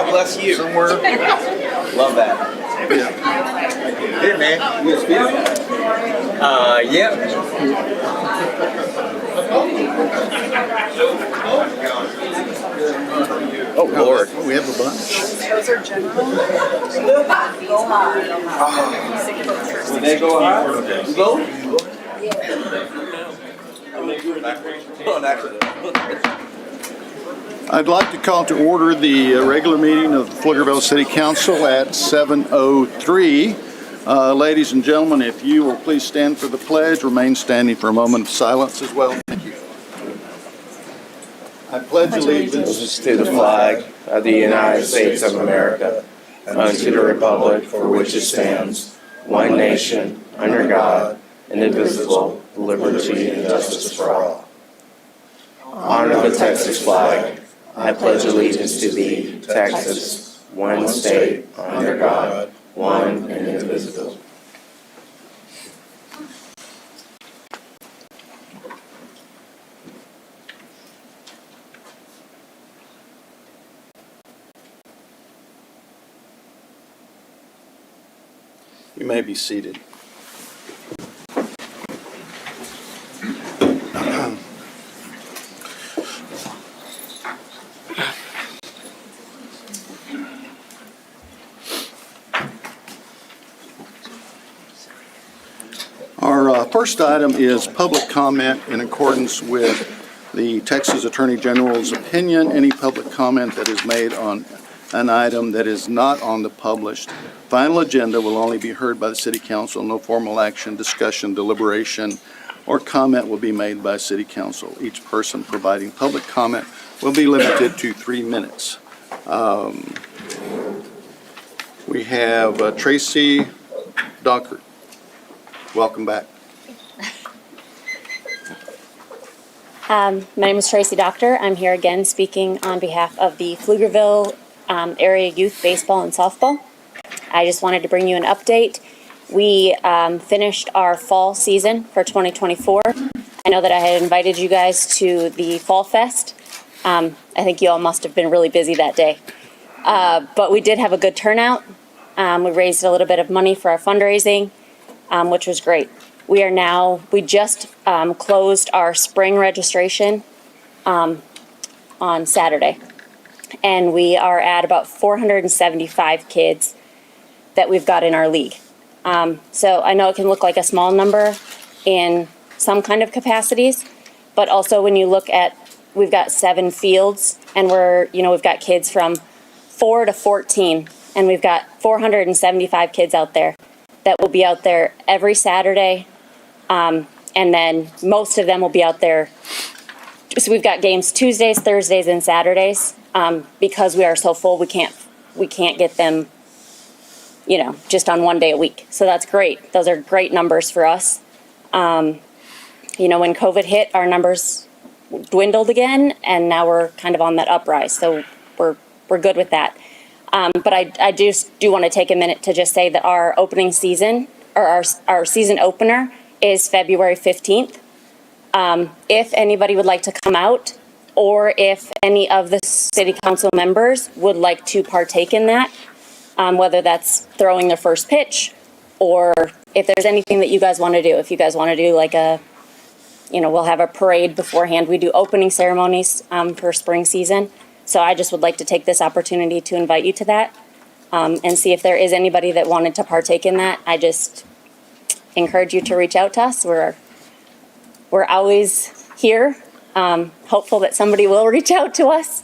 God bless you. somewhere. Love that. Yeah. Hey, man. You gonna speak? Yeah. Oh, Lord. We have a bunch. Those are general. Go Will they go high? Go? On accident. I'd like to call to order the regular meeting of the Pflugerville City Council at 7:03. Ladies and gentlemen, if you will please stand for the pledge, remain standing for a moment of silence as well. Thank you. I pledge allegiance To the flag of the United States of America, and to the republic for which it stands, one nation, under God, indivisible, with liberty and justice for all. Honor the Texas flag. I pledge allegiance to thee, Texas, one state, under God, one and indivisible. You may be seated. Our first item is public comment in accordance with the Texas Attorney General's opinion. Any public comment that is made on an item that is not on the published final agenda will only be heard by the City Council. No formal action, discussion, deliberation, or comment will be made by City Council. Each person providing public comment will be limited to 3 minutes. We have Tracy Dockert. Welcome back. My name is Tracy Doctor. I'm here again speaking on behalf of the Pflugerville area youth baseball and softball. I just wanted to bring you an update. We finished our fall season for 2024. I know that I had invited you guys to the Fall Fest. I think you all must have been really busy that day. But we did have a good turnout. We raised a little bit of money for our fundraising, which was great. We just closed our spring registration on Saturday. And we are at about 475 kids that we've got in our league. So I know it can look like a small number in some kind of capacities, but also when you look at, we've got 7 fields and we've got kids from 4 to 14 and we've got 475 kids out there that will be out there every Saturday. And then most of them will be out there. So we've got games Tuesdays, Thursdays, and Saturdays. Because we are so full, we can't get them, just on one day a week. So that's great. Those are great numbers for us. When COVID hit, our numbers dwindled again, and now we're kind of on that uprise. So we're good with that. But I do want to take a minute to just say that our opening season, or our season opener, is February 15th. If anybody would like to come out, or if any of the city council members would like to partake in that, whether that's throwing their first pitch, or if there's anything that you guys want to do. If you guys want to do like we'll have a parade beforehand. We do opening ceremonies for spring season. So I just would like to take this opportunity to invite you to that and see if there is anybody that wanted to partake in that. I just encourage you to reach out to us. We're always here. Hopeful that somebody will reach out to us.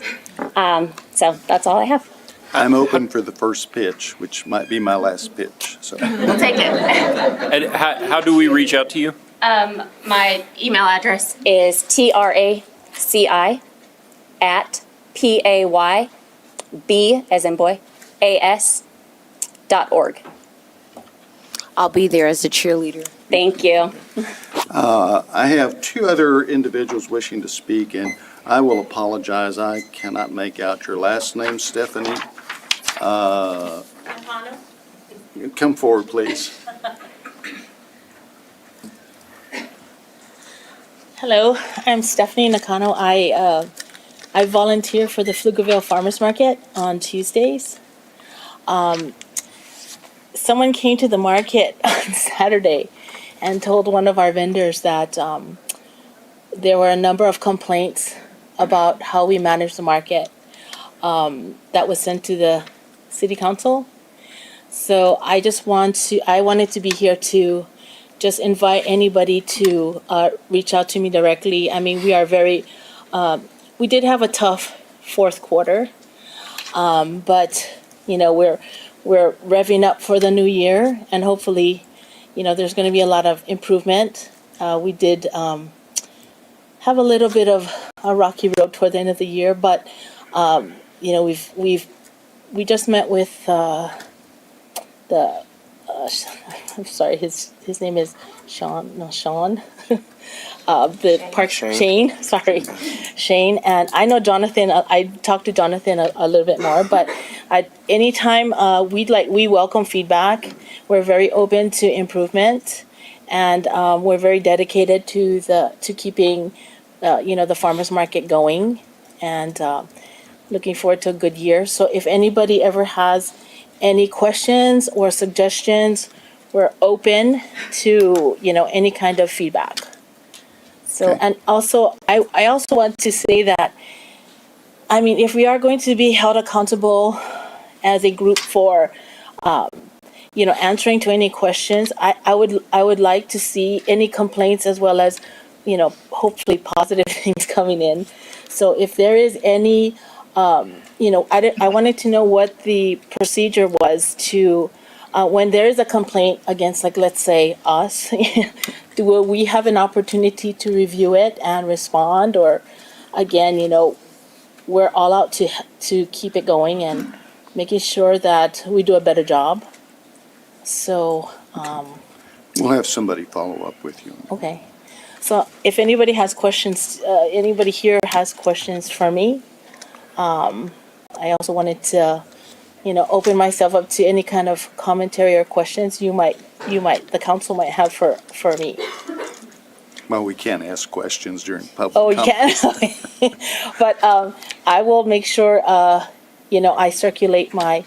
So that's all I have. I'm open for the first pitch, which might be my last pitch. So We'll take it. And how do we reach out to you? My email address is traci@payb, as in boy, as.org. I'll be there as a cheerleader. Thank you. I have 2 other individuals wishing to speak, and I will apologize. I cannot make out your last name, Stephanie. Come forward, please. Hello, I'm Stephanie Nakano. I I volunteer for the Pflugerville Farmers Market on Tuesdays. Someone came to the market on Saturday and told one of our vendors that there were a number of complaints about how we manage the market that was sent to the city council. So I wanted to be here to just invite anybody to reach out to me directly. I mean, we did have a tough fourth quarter, but we're revving up for the new year, and hopefully, there's going to be a lot of improvement. We did have a little bit of a rocky road toward the end of the year, but we just met with I'm sorry, his name is Sean. The park Shane. Sorry, Shane. And I know Jonathan. I talked to Jonathan a little bit more, but anytime we welcome feedback. We're very open to improvement, and we're very dedicated to keeping the farmers market going, and looking forward to a good year. So if anybody ever has any questions or suggestions, we're open to any kind of feedback. So, and also, I also want to say that, I mean, if we are going to be held accountable as a group for, answering to any questions, I would like to see any complaints as well as, hopefully positive things coming in. So if there is any, I wanted to know what the procedure was to, when there is a complaint against, like, let's say us, will we have an opportunity to review it and respond? Or again, we're all out to keep it going and making sure that we do a better job. So, We'll have somebody follow up with you. okay. So if anybody has questions, anybody here has questions for me, I also wanted to, open myself up to any kind of commentary or questions the council might have for me. Well, we can't ask questions during public Oh, you comment. can? But I will make sure, I circulate my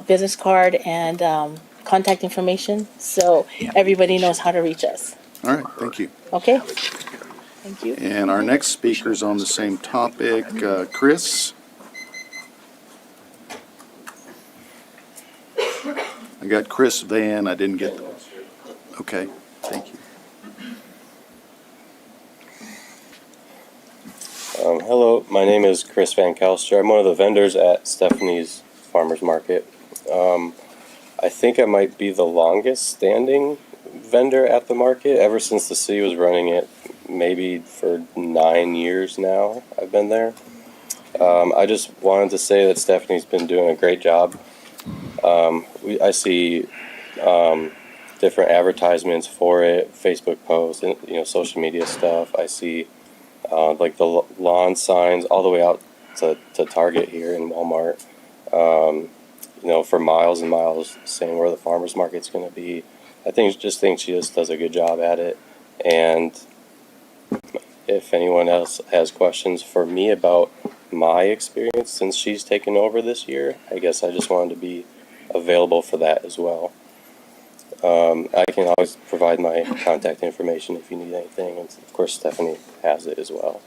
business card and contact information so everybody knows how to reach us. All right, thank you. Okay? Thank you. And our next speaker's on the same topic, Chris. I got Chris Van, I didn't get the, okay, thank you. Hello, my name is Chris Van Kelster. I'm one of the vendors at Stephanie's Farmers Market. I think I might be the longest standing vendor at the market ever since the city was running it, maybe for 9 years now I've been there. I just wanted to say that Stephanie's been doing a great job. I see different advertisements for it, Facebook posts, and social media stuff. I see like the lawn signs all the way out to Target here in Walmart. For miles and miles, saying where the farmers market's going to be. I think she just does a good job at it. And if anyone else has questions for me about my experience since she's taken over this year, I guess I just wanted to be available for that as well. I can always provide my contact information if you need anything, and of course Stephanie has it as well.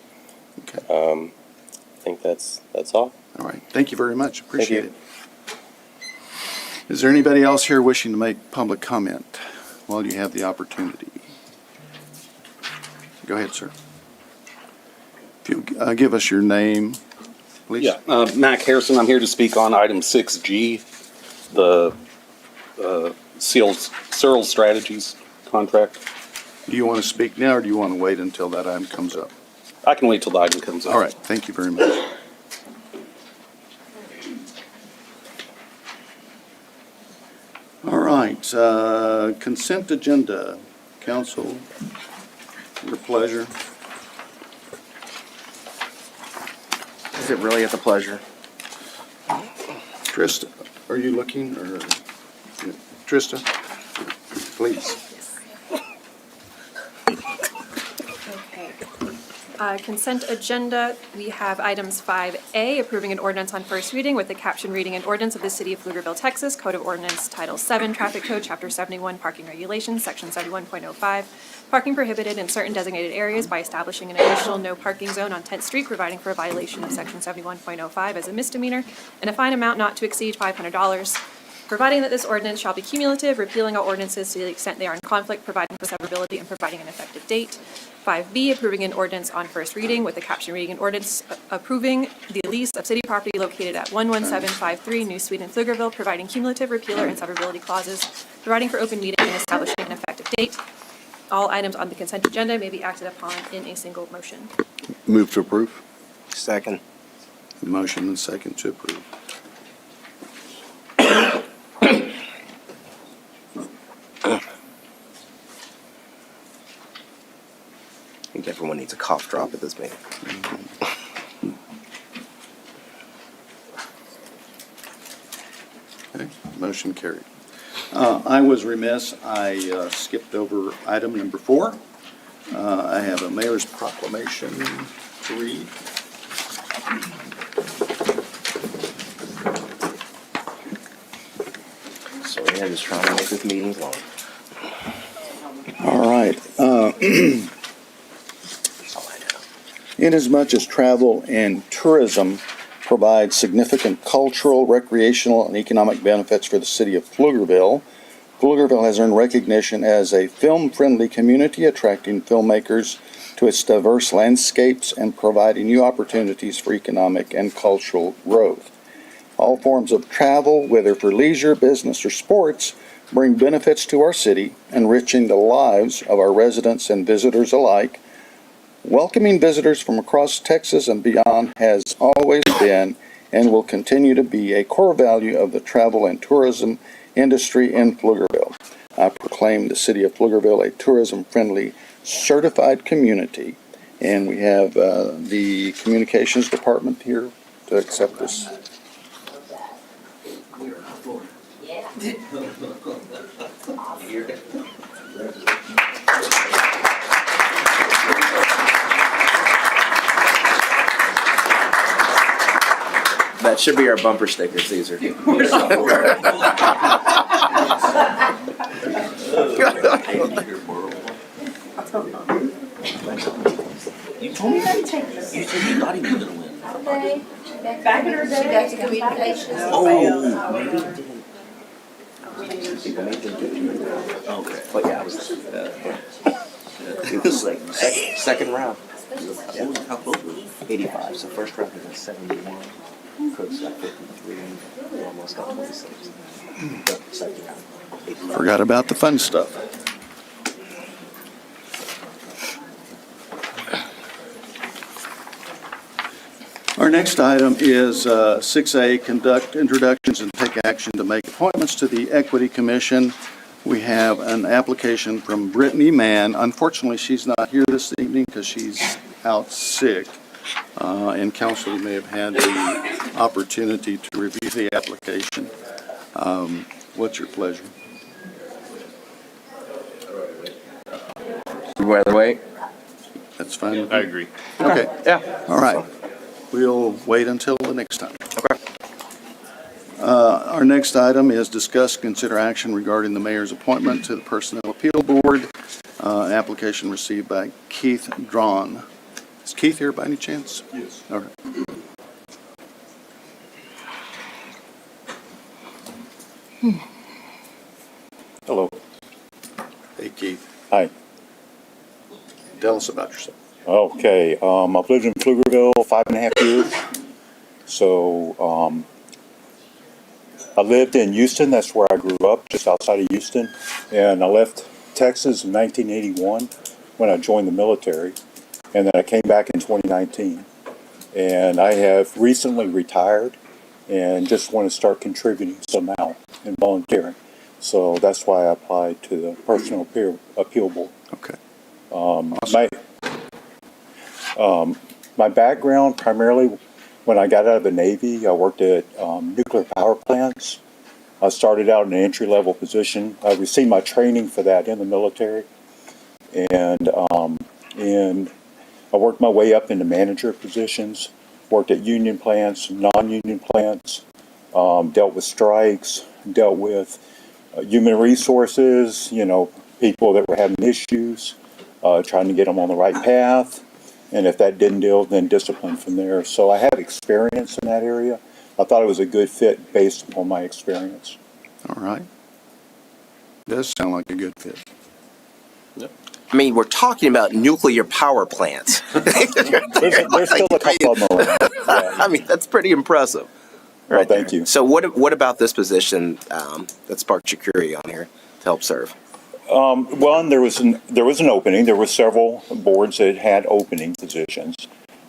Okay. I think that's all. All right, thank you very much, appreciate you. it. Is there anybody else here wishing to make public comment while you have the opportunity? Go ahead, sir. If you give us your name, please. Yeah, Mac Harrison. I'm here to speak on item 6G, the Searles Strategies contract. Do you want to speak now, or do you want to wait until that item comes up? I can wait till the item comes up. All right, thank you very much. All right, consent agenda. Council, your pleasure. Is it really at the pleasure? Trista, are you looking, or Trista? Please. Consent agenda, we have items 5A, approving an ordinance on first reading with the caption reading an ordinance of the City of Pflugerville, Texas, Code of Ordinance Title 7, Traffic Code, Chapter 71, Parking Regulations, Section 71.05, parking prohibited in certain designated areas by establishing an additional no parking zone on 10th Street, providing for a violation of Section 71.05 as a misdemeanor, and a fine amount not to exceed $500. Providing that this ordinance shall be cumulative, repealing all ordinances to the extent they are in conflict, providing for severability, and providing an effective date. 5B, approving an ordinance on first reading with the caption reading an ordinance approving the lease of city property located at 11753 New Sweden, Pflugerville, providing cumulative, repealer, and severability clauses, providing for open meeting and establishing an effective date. All items on the consent agenda may be acted upon in a single motion. Move to approve. Second. Motion and second to approve. I think everyone needs a cough drop at this meeting. Okay, motion carried. I was remiss, I skipped over item number 4. I have a mayor's proclamation to read. So yeah, just trying to make this meeting long. All right. That's all I know. Inasmuch as travel and tourism provide significant cultural, recreational, and economic benefits for the city of Pflugerville, Pflugerville has earned recognition as a film-friendly community, attracting filmmakers to its diverse landscapes and providing new opportunities for economic and cultural growth. All forms of travel, whether for leisure, business, or sports, bring benefits to our city, enriching the lives of our residents and visitors alike. Welcoming visitors from across Texas and beyond has always been and will continue to be a core value of the travel and tourism industry in Pflugerville. I proclaim the city of Pflugerville a tourism-friendly certified community, and we have the communications department here to accept this. That should be our bumper sticker, Caesar. You told me that. You said you thought he was gonna win. Back in her day, she got to communications. Oh, maybe it didn't. People made them do it. Okay. But yeah, I was. It was like second round. Yeah. How close was it? 85. So first round was 71. Cooks got 53. We almost got 26. But second round, 85. Forgot about the fun stuff. Our next item is 6A, conduct introductions and take action to make appointments to the Equity Commission. We have an application from Brittany Mann. Unfortunately, she's not here this evening because she's out sick. And council may have had the opportunity to review the application. What's your pleasure? By the way, That's fine with I you? agree. Okay, yeah. all right. We'll wait until the next time. Okay. Our next item is discuss, consider action regarding the mayor's appointment to the Personnel Appeal Board. Application received by Keith Drawn. Is Keith here by any chance? Yes. All right. Hello. Hey, Keith. Hi. Tell us about yourself. Okay. I've lived in Pflugerville 5.5 years. So I lived in Houston. That's where I grew up, just outside of Houston. And I left Texas in 1981 when I joined the military. And then I came back in 2019. And I have recently retired and just want to start contributing some now and volunteering. So that's why I applied to the Personal Appeal Board. Okay. Awesome. My background, primarily, when I got out of the Navy, I worked at nuclear power plants. I started out in an entry-level position. I received my training for that in the military. And in I worked my way up into manager positions, worked at union plants, non-union plants, dealt with strikes, dealt with human resources, people that were having issues, trying to get them on the right path. And if that didn't deal, then discipline from there. So I have experience in that area. I thought it was a good fit based upon my experience. All right. Does sound like a good fit. I mean, we're talking about nuclear power plants. There's still a couple of them around. Yeah. I mean, that's pretty impressive. Well, thank you. So what about this position that sparked your curiosity on here to help serve? Well, there was an opening. There were several boards that had opening positions,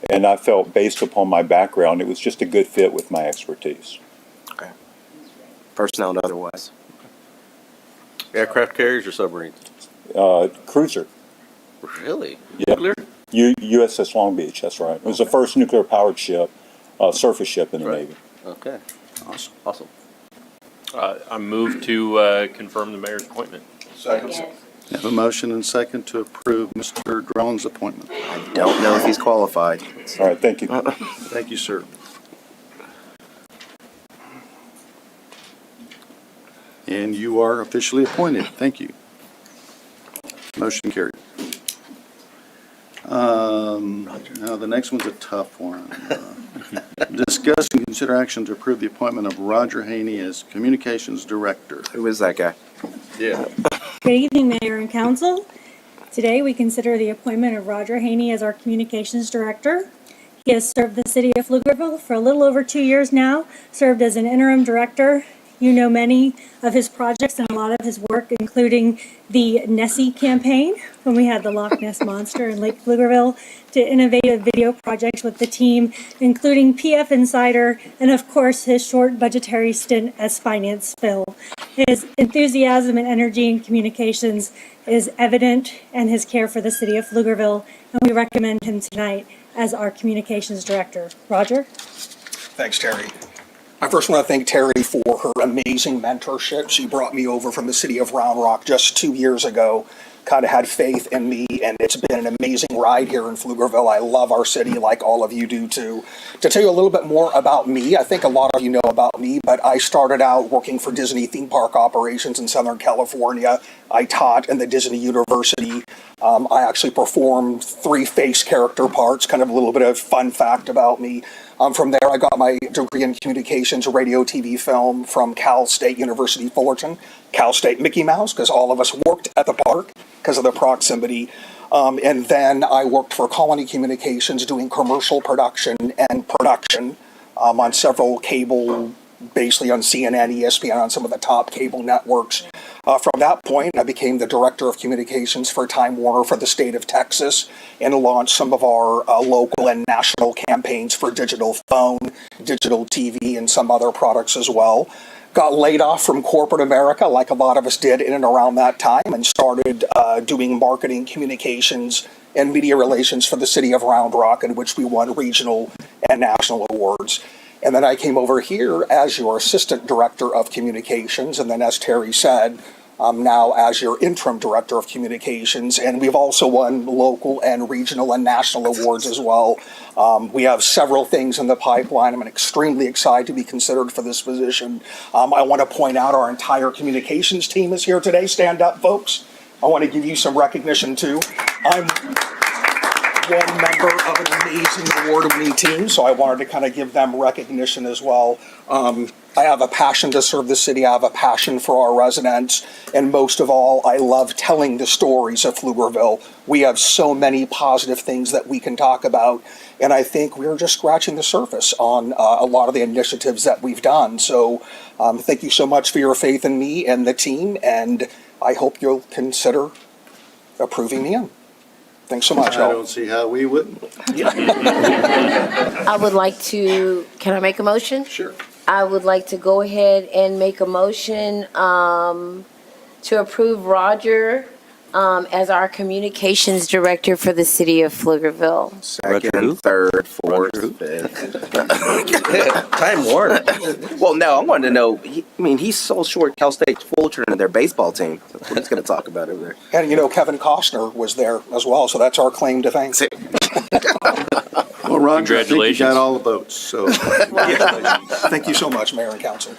and I felt based upon my background, it was just a good fit with my expertise. Okay. Personnel and otherwise. Aircraft carriers or submarines? Cruiser. Really? Yeah. Nuclear? USS Long Beach, that's right. It was the first nuclear-powered ship, surface ship in the Navy. Okay. Awesome. Awesome. I move to confirm the mayor's appointment. Second. Have a motion and second to approve Mr. Drone's appointment. I don't know if he's qualified. All right, thank you. Thank you, sir. And you are officially appointed. Thank you. Motion carried. Now, the next one's a tough one. Discuss and consider action to approve the appointment of Roger Haney as Communications Director. Who is that guy? Yeah. Good evening, Mayor and Council. Today, we consider the appointment of Roger Haney as our Communications Director. He has served the city of Pflugerville for a little over 2 years now, served as an interim director. You know many of his projects and a lot of his work, including the Nessie campaign, when we had the Loch Ness Monster in Lake Pflugerville, to innovative video projects with the team, including PF Insider, and of course, his short budgetary stint as Finance Phil. His enthusiasm and energy in communications is evident, and his care for the city of Pflugerville, and we recommend him tonight as our Communications Director. Roger? Thanks, Terry. I first want to thank Terry for her amazing mentorship. She brought me over from the city of Round Rock just 2 years ago, kind of had faith in me, and it's been an amazing ride here in Pflugerville. I love our city like all of you do too. To tell you a little bit more about me, I think a lot of you know about me, but I started out working for Disney theme park operations in Southern California. I taught in the Disney University. I actually performed 3 face character parts, kind of a little bit of fun fact about me. From there, I got my degree in communications, radio, TV, film from Cal State University Fullerton, Cal State Mickey Mouse, because all of us worked at the park because of the proximity. And then I worked for Colony Communications doing commercial production and production on several cable, basically on CNN, ESPN, on some of the top cable networks. From that point, I became the Director of Communications for Time Warner for the state of Texas and launched some of our local and national campaigns for digital phone, digital TV, and some other products as well. Got laid off from corporate America, like a lot of us did in and around that time, and started doing marketing, communications, and media relations for the city of Round Rock, in which we won regional and national awards. And then I came over here as your Assistant Director of Communications, and then as Terry said, now as your Interim Director of Communications, and we've also won local and regional and national awards as well. We have several things in the pipeline. I'm extremely excited to be considered for this position. I want to point out our entire communications team is here today. Stand up, folks. I want to give you some recognition too. I'm one member of an amazing award-winning team, so I wanted to kind of give them recognition as well. I have a passion to serve the city. I have a passion for our residents, and most of all, I love telling the stories of Pflugerville. We have so many positive things that we can talk about, and I think we're just scratching the surface on a lot of the initiatives that we've done. So thank you so much for your faith in me and the team, and I hope you'll consider approving me in. Thanks so much, I y'all. don't see how we wouldn't. I would like to, can I make a motion? Sure. I would like to go ahead and make a motion to approve Roger as our Communications Director for the city of Pflugerville. Second, third, fourth, fifth. Time Warner. Well, no, I wanted to know, he sold short Cal State Fullerton and their baseball team. That's what he's going to talk about over there. And you know, Kevin Costner was there as well, so that's our claim to fame. Well, Roger, I think you Congratulations. got all the votes, so. Thank you so much, Mayor and Council.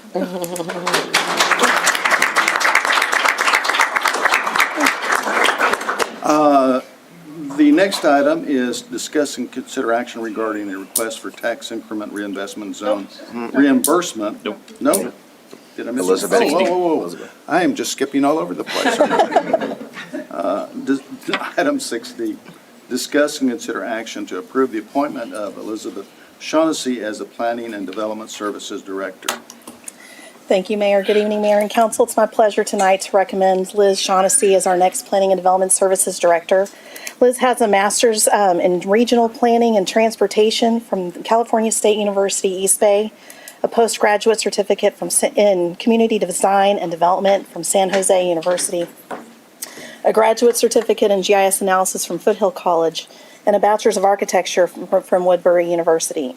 The next item is discuss and consider action regarding a request for tax increment reinvestment zone reimbursement. Nope. No? Did I miss? Elizabeth. Oh, whoa, whoa, whoa. I am just skipping all over the place. Item 6D, discuss and consider action to approve the appointment of Elizabeth Shaughnessy as the Planning and Development Services Director. Thank you, Mayor. Good evening, Mayor and Council. It's my pleasure tonight to recommend Liz Shaughnessy as our next Planning and Development Services Director. Liz has a master's in regional planning and transportation from California State University, East Bay, a postgraduate certificate in community design and development from San Jose University, a graduate certificate in GIS analysis from Foothill College, and a bachelor's of architecture from Woodbury University.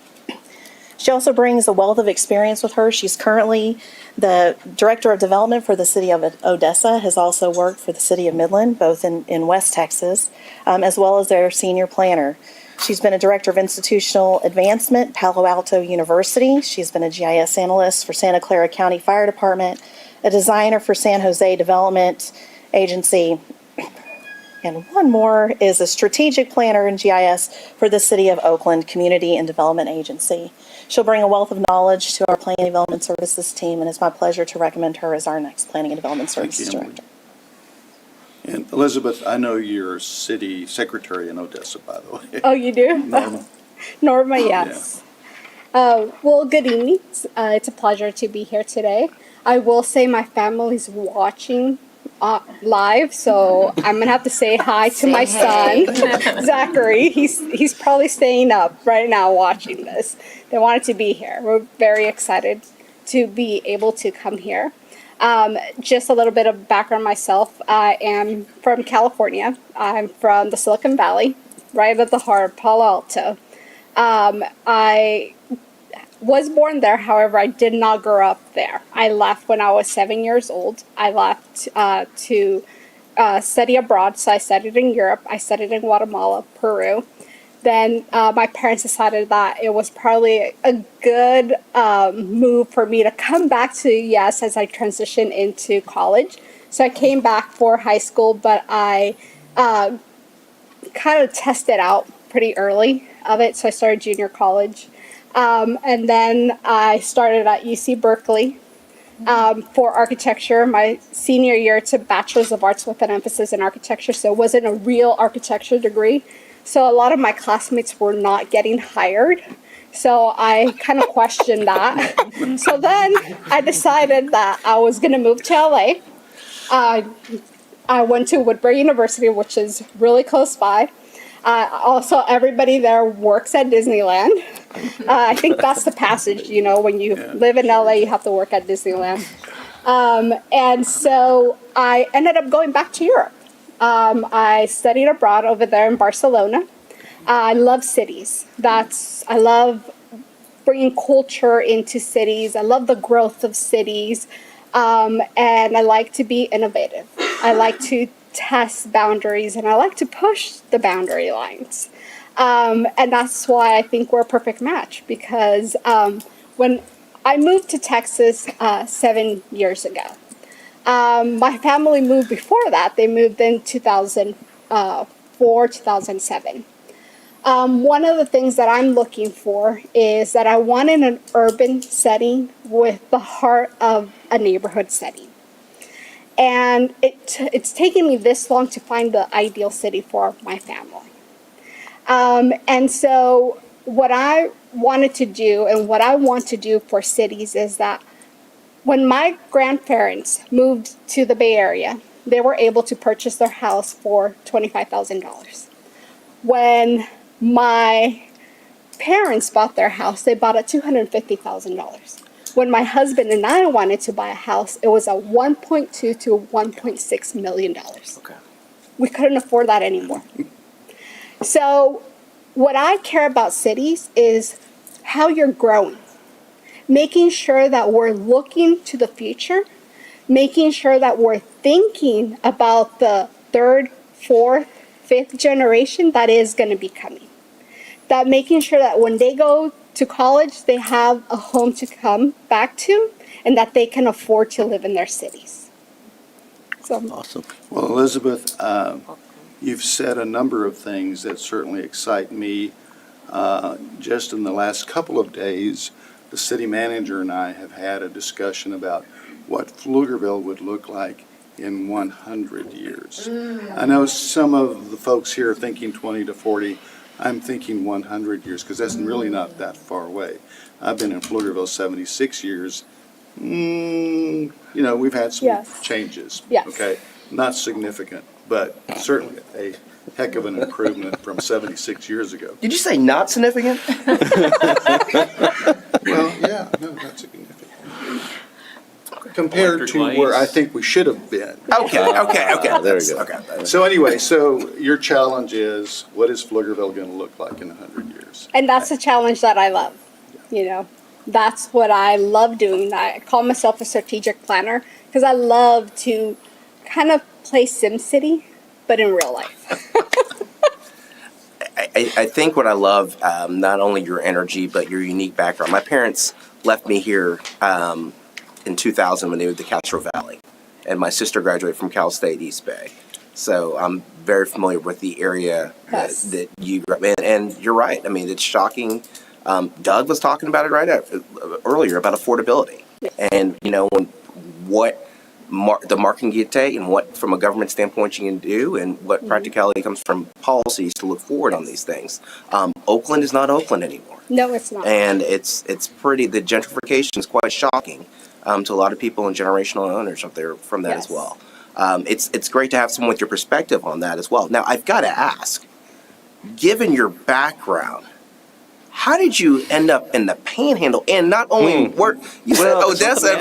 She also brings a wealth of experience with her. She's currently the Director of Development for the City of Odessa, has also worked for the City of Midland, both in West Texas, as well as their Senior Planner. She's been a Director of Institutional Advancement, Palo Alto University. She's been a GIS analyst for Santa Clara County Fire Department, a designer for San Jose Development Agency, and one more is a strategic planner in GIS for the City of Oakland Community and Development Agency. She'll bring a wealth of knowledge to our Planning and Development Services team, and it's my pleasure to recommend her as our next Planning and Development Services Director. And Elizabeth, I know you're city secretary in Odessa, by the way. Oh, you do? Norma. Norma, yes. Well, good evening. It's a pleasure to be here today. I will say my family's watching live, so I'm gonna have to say hi to my son, Zachary. He's probably staying up right now watching this. They wanted to be here. We're very excited to be able to come here. Just a little bit of background myself. I am from California. I'm from the Silicon Valley, right at the heart of Palo Alto. I was born there, however, I did not grow up there. I left when I was 7 years old. I left to study abroad, so I studied in Europe. I studied in Guatemala, Peru. Then my parents decided that it was probably a good move for me to come back to the U.S. as I transitioned into college. So I came back for high school, but I kind of tested out pretty early of it, so I started junior college. And then I started at UC Berkeley for architecture. My senior year, it's a Bachelor's of Arts with an emphasis in architecture, so it wasn't a real architecture degree. So a lot of my classmates were not getting hired. So I kind of questioned that. So then I decided that I was going to move to LA. I went to Woodbury University, which is really close by. Also, everybody there works at Disneyland. I think that's the passage, you know, when you live in LA, you have to work at Disneyland. And so I ended up going back to Europe. I studied abroad over there in Barcelona. I love cities. I love bringing culture into cities. I love the growth of cities. And I like to be innovative. I like to test boundaries, and I like to push the boundary lines. And that's why I think we're a perfect match, because when I moved to Texas 7 years ago, my family moved before that. They moved in 2004, 2007. One of the things that I'm looking for is that I want in an urban setting with the heart of a neighborhood setting. And it's taken me this long to find the ideal city for my family. And so what I wanted to do and what I want to do for cities is that when my grandparents moved to the Bay Area, they were able to purchase their house for $25,000. When my parents bought their house, they bought it $250,000. When my husband and I wanted to buy a house, it was a $1.2 to $1.6 million. Okay. We couldn't afford that anymore. So what I care about cities is how you're growing. Making sure that we're looking to the future, making sure that we're thinking about the third, fourth, fifth generation that is going to be coming. that making sure that when they go to college, they have a home to come back to and that they can afford to live in their cities. So, Awesome. Well, Elizabeth, you've said a number of things that certainly excite me. Just in the last couple of days, the city manager and I have had a discussion about what Pflugerville would look like in 100 years. I know some of the folks here are thinking 20 to 40. I'm thinking 100 years because that's really not that far away. I've been in Pflugerville 76 years. You know, we've had some Yes. changes. Yes. Okay, not significant, but certainly a heck of an improvement from 76 years ago. Did you say not significant? Well, yeah, no, not significant. Compared to where I think we should have been. Okay. There we go. Okay. So anyway, so your challenge is, what is Pflugerville going to look like in 100 years? and that's a challenge that I love. You know, that's what I love doing. I call myself a strategic planner because I love to kind of play SimCity, but in real life. I think what I love, not only your energy, but your unique background. My parents left me here in 2000 when they moved to Castro Valley. And my sister graduated from Cal State East Bay. So I'm very familiar with the area that you grew up in. And you're right. I mean, it's shocking. Doug was talking about it earlier about affordability. And, you know, what the market can take and what, from a government standpoint, you can do and what practicality comes from policies to look forward on these things. Oakland is not Oakland anymore. No, it's not. And it's pretty, the gentrification is quite shocking to a lot of people and generational owners up there from that as well. It's great to have someone with your perspective on that as well. Now, I've got to ask, given your background, how did you end up in the Panhandle and not only work? You said Odessa.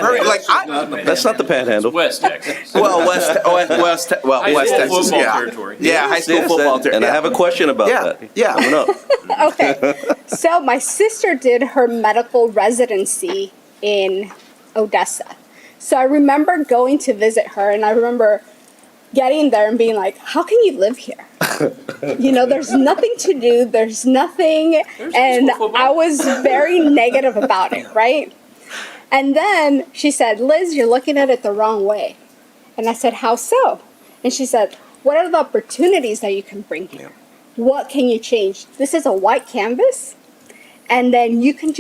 That's not the Panhandle. West Texas. Well, West High school Texas. football Yeah, territory. yeah, high school football territory. And I have a question about that. Yeah. Coming up. Okay. So my sister did her medical residency in Odessa. So I remember going to visit her and I remember getting there and being like, how can you live here? You know, there's nothing to do, there's nothing, and I was very negative about it, right? And then she said, Liz, you're looking at it the wrong way. And I said, how so? And she said, what are the opportunities that you can bring here? What can you change? This is a white canvas, and then you can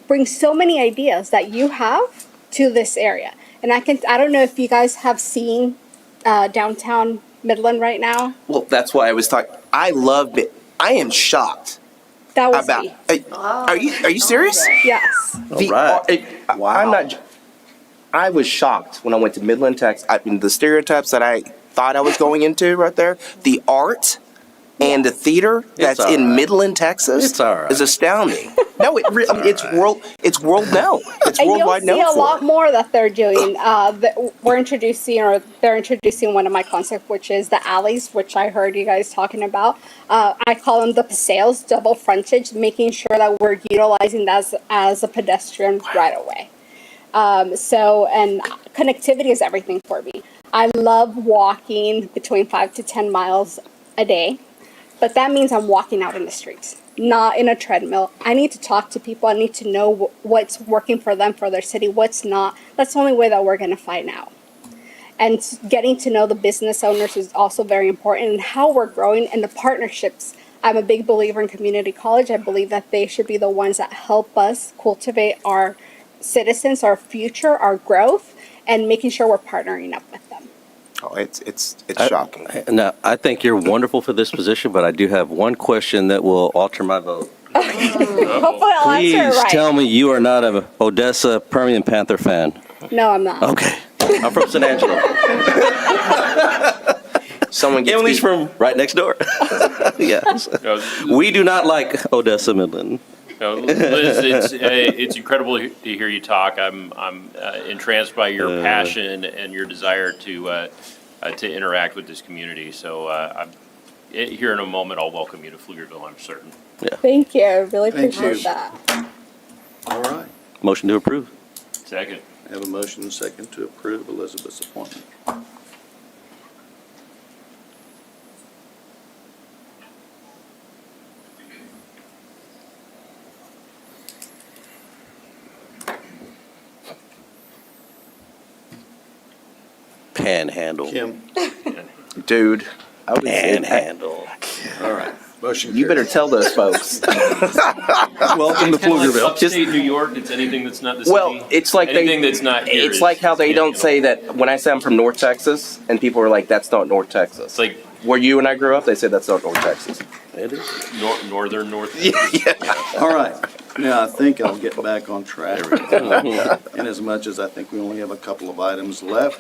bring so many ideas that you have to this area. And I don't know if you guys have seen downtown Midland right now. Well, that's why I was talking. I love it. I am shocked. That was about. me. Are you serious? Yes. I'm not. I was shocked when I went to Midland, Texas. I mean, the stereotypes that I thought I was going into right there, the art and the theater that's in Midland, Texas, is astounding. No, it's world known. It's And worldwide known you'll see a for lot it. more that they're doing. They're introducing one of my concepts, which is the alleys, which I heard you guys talking about. I call them the paseos, double frontage, making sure that we're utilizing that as a pedestrian right away. And connectivity is everything for me. I love walking between 5 to 10 miles a day, but that means I'm walking out in the streets, not in a treadmill. I need to talk to people. I need to know what's working for them, for their city, what's not. That's the only way that we're going to find out. And getting to know the business owners is also very important, and how we're growing and the partnerships. I'm a big believer in community college. I believe that they should be the ones that help us cultivate our citizens, our future, our growth, and making sure we're partnering up with them. Oh, it's shocking. Now, I think you're wonderful for this position, but I do have one question that will alter my vote. Hopefully I'll Please answer it right. tell me you are not an Odessa Permian Panther fan. No, I'm not. Okay. I'm from San Angelo. Emily's from right next door. Yes. We do not like Odessa Midland. No, Liz, it's incredible to hear you talk. I'm entranced by your passion and your desire to interact with this community. So here in a moment, I'll welcome you to Pflugerville, I'm certain. Yeah. Thank you. I really Thank appreciate you. that. All right. Motion to approve. Second. I have a motion and second to approve Elizabeth's appointment. Panhandle. Kim? Dude, I would say Panhandle. All right. Motion you better carries. tell those folks. Welcome to Kind of like Pflugerville. upstate New York, it's anything that's not the city. Well, it's like Anything that's not here It's is- like how they is don't Panhandle. say that when I say I'm from North Texas, and people are like, "That's not North Texas." It's like Where you and I grew up, they say that's not North Texas. It is. northern North. All right. Now, I think I'll get back on track. In as much as I think we only have a couple of items left.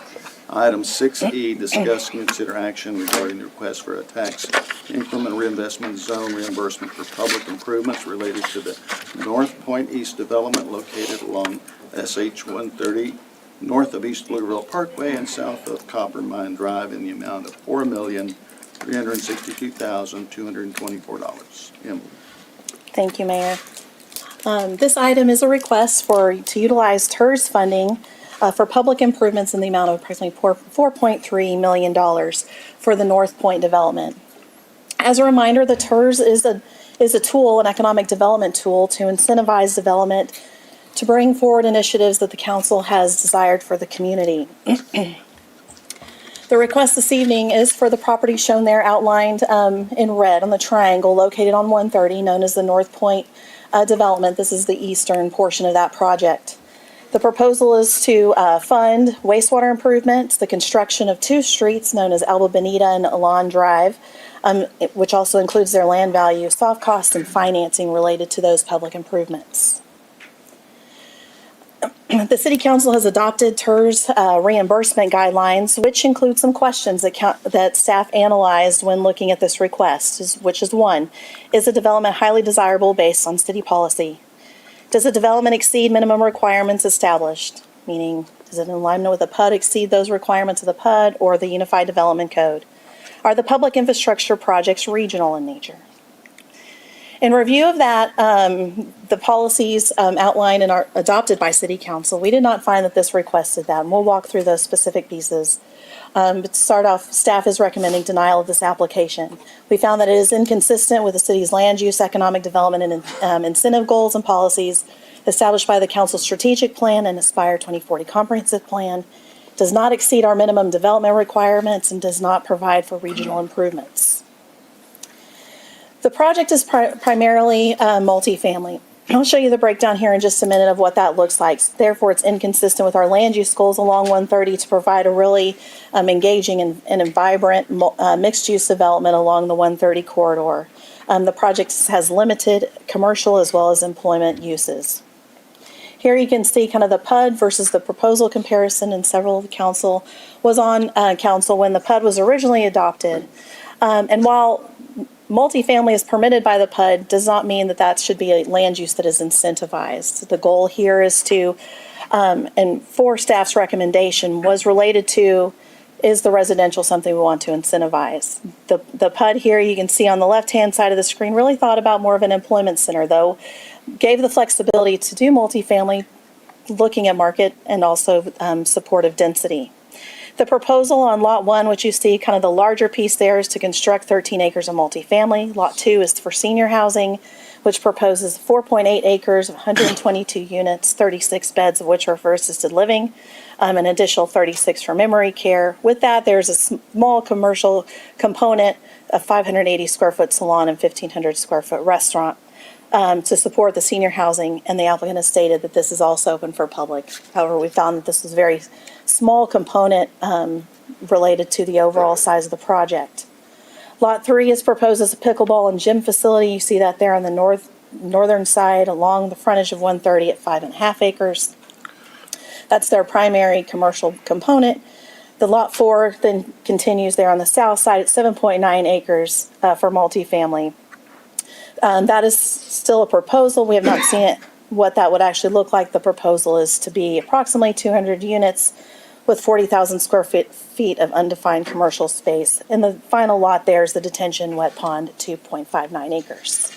Item 6E, discuss and consider action regarding the request for a tax increment reinvestment zone reimbursement for public improvements related to the North Point East development located along SH 130, north of East Pflugerville Parkway and south of Copper Mine Drive in the amount of $4,362,224. Emily. Thank you, Mayor. This item is a request to utilize TERS funding for public improvements in the amount of approximately $4.3 million for the North Point development. As a reminder, the TERS is a tool, an economic development tool, to incentivize development, to bring forward initiatives that the council has desired for the community. The request this evening is for the property shown there outlined in red on the triangle located on 130, known as the North Point development. This is the eastern portion of that project. The proposal is to fund wastewater improvements, the construction of two streets known as Alba Bonita and Alon Drive, which also includes their land value, soft costs, and financing related to those public improvements. The City Council has adopted TERS reimbursement guidelines, which include some questions that staff analyzed when looking at this request, which is one, is a development highly desirable based on city policy? Does the development exceed minimum requirements established? Meaning, does it in alignment with the PUD exceed those requirements of the PUD or the Unified Development Code? Are the public infrastructure projects regional in nature? In review of that, the policies outlined and are adopted by City Council, we did not find that this requested that, and we'll walk through those specific pieces. But to start off, staff is recommending denial of this application. We found that it is inconsistent with the city's land use, economic development, and incentive goals and policies established by the council's strategic plan and Aspire 2040 comprehensive plan, does not exceed our minimum development requirements, and does not provide for regional improvements. The project is primarily multifamily. I'll show you the breakdown here in just a minute of what that looks like. Therefore, it's inconsistent with our land use goals along 130 to provide a really engaging and vibrant mixed-use development along the 130 corridor. The project has limited commercial as well as employment uses. Here you can see kind of the PUD versus the proposal comparison, and several of the council was on council when the PUD was originally adopted. And while multifamily is permitted by the PUD, does not mean that that should be a land use that is incentivized. The goal here is to, and for staff's recommendation, was related to, is the residential something we want to incentivize? The PUD here, you can see on the left-hand side of the screen, really thought about more of an employment center, though, gave the flexibility to do multifamily, looking at market and also supportive density. The proposal on Lot 1, which you see kind of the larger piece there, is to construct 13 acres of multifamily. Lot 2 is for senior housing, which proposes 4.8 acres of 122 units, 36 beds of which are for assisted living, an additional 36 for memory care. With that, there's a small commercial component, a 580 square foot salon and 1,500 square foot restaurant to support the senior housing, and the applicant has stated that this is also open for public. However, we found that this was a very small component related to the overall size of the project. Lot 3 is proposed as a pickleball and gym facility. You see that there on the northern side along the frontage of 130 at 5.5 acres. That's their primary commercial component. The Lot 4 then continues there on the south side at 7.9 acres for multifamily. That is still a proposal. We have not seen it, what that would actually look like. The proposal is to be approximately 200 units with 40,000 square feet of undefined commercial space. And the final lot there is the detention wet pond, 2.59 acres.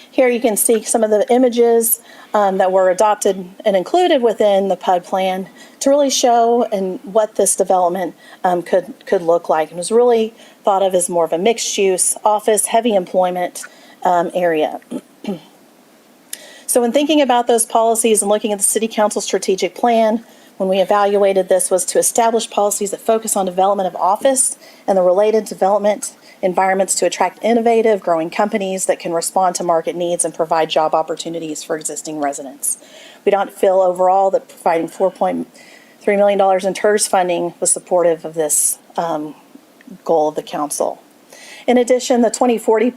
Here you can see some of the images that were adopted and included within the PUD plan to really show and what this development could look like. It was really thought of as more of a mixed-use, office, heavy employment area. So when thinking about those policies and looking at the City Council strategic plan, when we evaluated this was to establish policies that focus on development of office and the related development environments to attract innovative, growing companies that can respond to market needs and provide job opportunities for existing residents. We don't feel overall that providing $4.3 million in TERS funding was supportive of this goal of the council. In addition, the 2040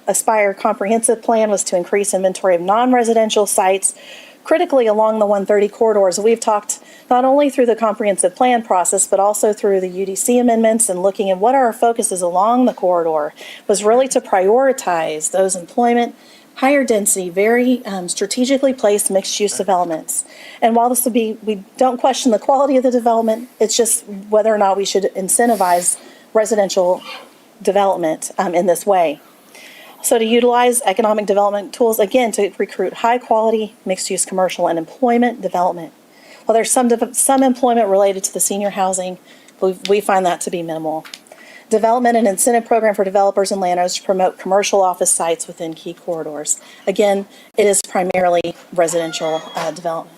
Aspire Comprehensive Plan was to increase inventory of non-residential sites critically along the 130 corridors. We've talked not only through the comprehensive plan process, but also through the UDC amendments and looking at what our focus is along the corridor was really to prioritize those employment, higher density, very strategically placed mixed-use developments. And while this would be, we don't question the quality of the development, it's just whether or not we should incentivize residential development in this way. So to utilize economic development tools, again, to recruit high-quality mixed-use commercial and employment development. While there's some employment related to the senior housing, we find that to be minimal. Development and incentive program for developers and landowners to promote commercial office sites within key corridors. Again, it is primarily residential development.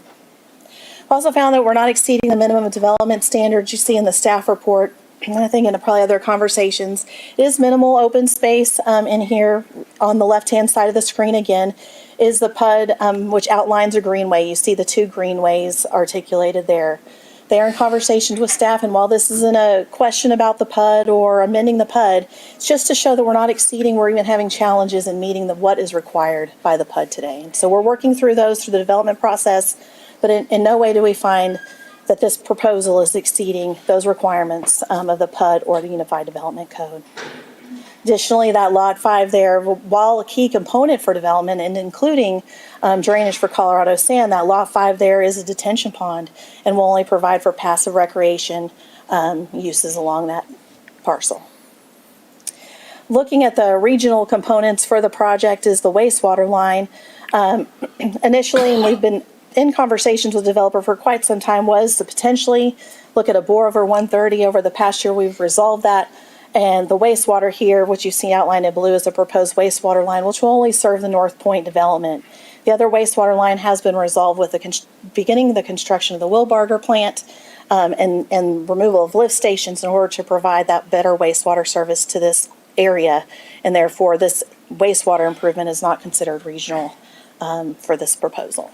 Also found that we're not exceeding the minimum development standards you see in the staff report. And I think in probably other conversations, it is minimal open space in here on the left-hand side of the screen again is the PUD, which outlines a greenway. You see the two greenways articulated there. They are in conversations with staff, and while this isn't a question about the PUD or amending the PUD, it's just to show that we're not exceeding, we're even having challenges in meeting what is required by the PUD today. And so we're working through those through the development process, but in no way do we find that this proposal is exceeding those requirements of the PUD or the Unified Development Code. Additionally, that Lot 5 there, while a key component for development and including drainage for Colorado sand, that Lot 5 there is a detention pond and will only provide for passive recreation uses along that parcel. Looking at the regional components for the project is the wastewater line. Initially, and we've been in conversations with the developer for quite some time, was to potentially look at a bore over 130. Over the past year, we've resolved that. And the wastewater here, which you see outlined in blue, is a proposed wastewater line, which will only serve the North Point development. The other wastewater line has been resolved with the beginning the construction of the Wilbarger plant and removal of lift stations in order to provide that better wastewater service to this area. And therefore, this wastewater improvement is not considered regional for this proposal.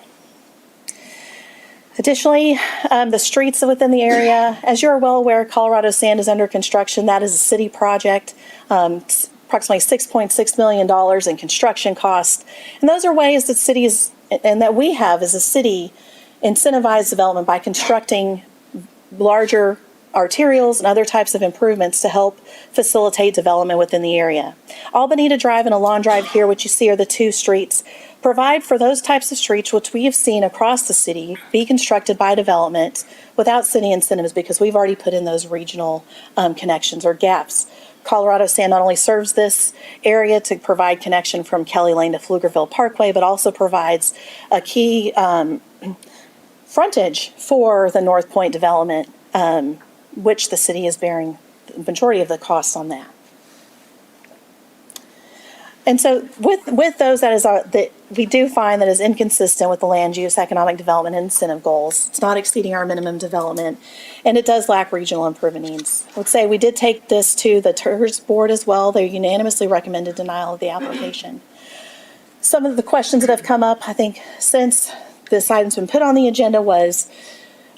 Additionally, the streets within the area, as you're well aware, Colorado Sand is under construction. That is a city project, approximately $6.6 million in construction costs. And those are ways that cities, and that we have as a city, incentivize development by constructing larger arterials and other types of improvements to help facilitate development within the area. Albanita Drive and Alon Drive here, which you see are the two streets, provide for those types of streets which we have seen across the city be constructed by development without city incentives because we've already put in those regional connections or gaps. Colorado Sand not only serves this area to provide connection from Kelly Lane to Pflugerville Parkway, but also provides a key frontage for the North Point development, which the city is bearing the majority of the costs on that. And so with those, that we do find that is inconsistent with the land use, economic development, and incentive goals. It's not exceeding our minimum development, and it does lack regional improvement needs. I would say we did take this to the TERS board as well. They unanimously recommended denial of the application. Some of the questions that have come up, I think, since this item's been put on the agenda was,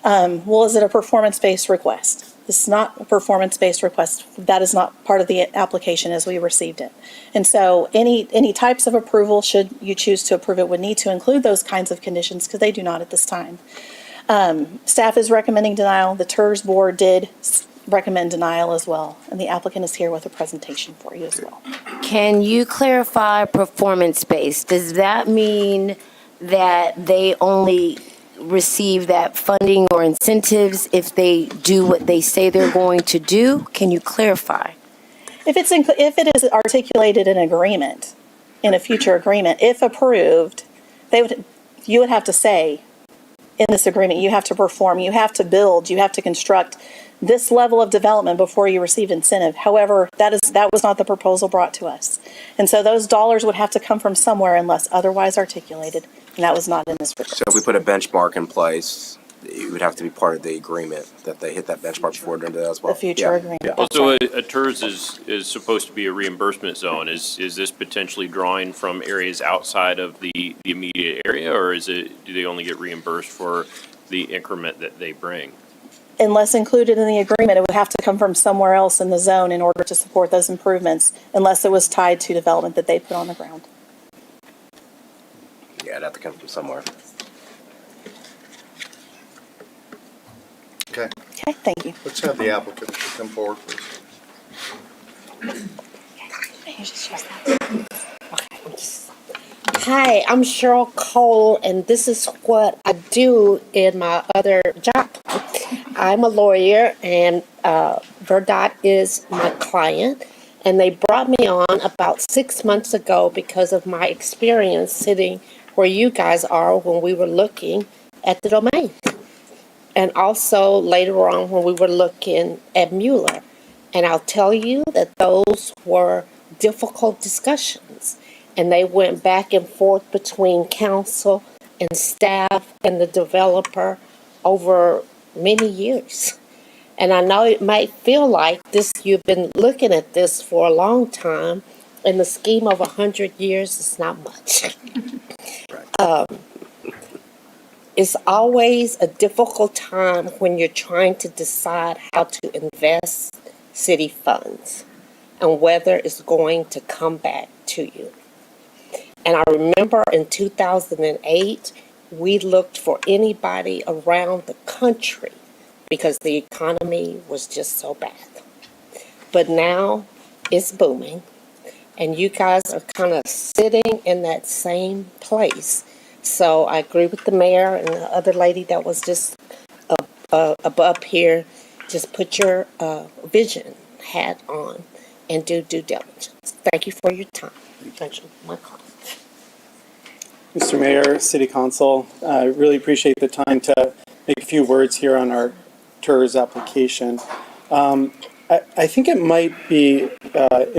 well, is it a performance-based request? This is not a performance-based request. That is not part of the application as we received it. And so any types of approval, should you choose to approve it, would need to include those kinds of conditions because they do not at this time. Staff is recommending denial. The TERS board did recommend denial as well. And the applicant is here with a presentation for you as well. Can you clarify performance-based? Does that mean that they only receive that funding or incentives if they do what they say they're going to do? Can you clarify? If it is articulated in agreement, in a future agreement, if approved, you would have to say in this agreement, you have to perform, you have to build, you have to construct this level of development before you receive incentive. However, that was not the proposal brought to us. And so those dollars would have to come from somewhere unless otherwise articulated. And that was not in this request. So if we put a benchmark in place, it would have to be part of the agreement that they hit that benchmark before during that as well. The future agreement. Yeah. Also, a TERS is supposed to be a reimbursement zone. Is this potentially drawing from areas outside of the immediate area, or do they only get reimbursed for the increment that they bring? Unless included in the agreement, it would have to come from somewhere else in the zone in order to support those improvements, unless it was tied to development that they put on the ground. Yeah, it'd have to come from somewhere. Okay, Okay, thank you. let's have the applicant come forward, please. Hi, I'm Cheryl Cole, and this is what I do in my other job. I'm a lawyer, and Verdot is my client, and they brought me on about 6 months ago because of my experience sitting where you guys are when we were looking at the domain. And also later on when we were looking at Mueller. And I'll tell you that those were difficult discussions. And they went back and forth between council and staff and the developer over many years. And I know it might feel like this, you've been looking at this for a long time. In the scheme of 100 years, it's not much. It's always a difficult time when you're trying to decide how to invest city funds and whether it's going to come back to you. And I remember in 2008, we looked for anybody around the country because the economy was just so bad. But now it's booming, and you guys are kind of sitting in that same place. So I agree with the mayor and the other lady that was just up here. Just put your vision hat on and do due diligence. Thank you for your time. Thank you, my client. Mr. Mayor, City Council, I really appreciate the time to make a few words here on our TERS application. I think it might be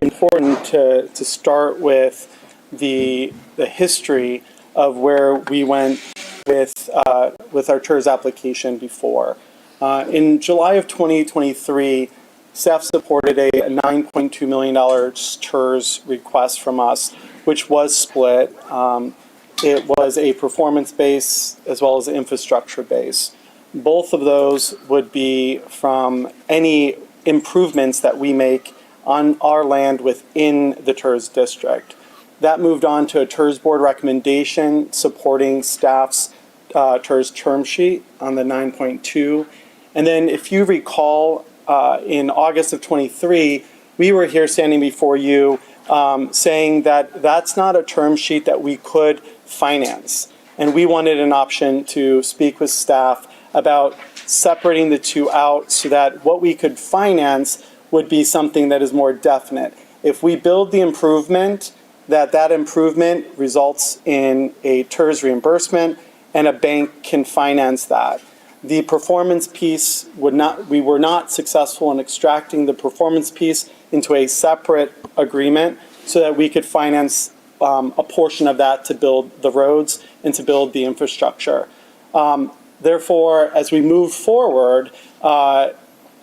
important to start with the history of where we went with our TERS application before. In July of 2023, staff supported a $9.2 million TERS request from us, which was split. It was a performance base as well as an infrastructure base. Both of those would be from any improvements that we make on our land within the TERS district. That moved on to a TERS board recommendation supporting staff's TERS term sheet on the 9.2. And then if you recall, in August of 23, we were here standing before you saying that that's not a term sheet that we could finance. And we wanted an option to speak with staff about separating the two out so that what we could finance would be something that is more definite. If we build the improvement, that improvement results in a TERS reimbursement and a bank can finance that. The performance piece we were not successful in extracting the performance piece into a separate agreement so that we could finance a portion of that to build the roads and to build the infrastructure. Therefore, as we move forward,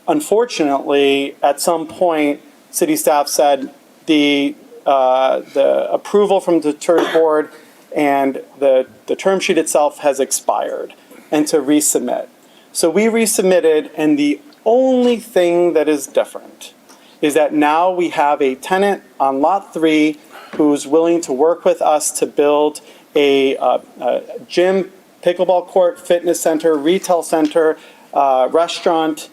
unfortunately, at some point, city staff said the approval from the TERS board and the term sheet itself has expired, and to resubmit. So we resubmitted, and the only thing that is different is that now we have a tenant on Lot 3 who's willing to work with us to build a gym, pickleball court, fitness center, retail center, restaurant,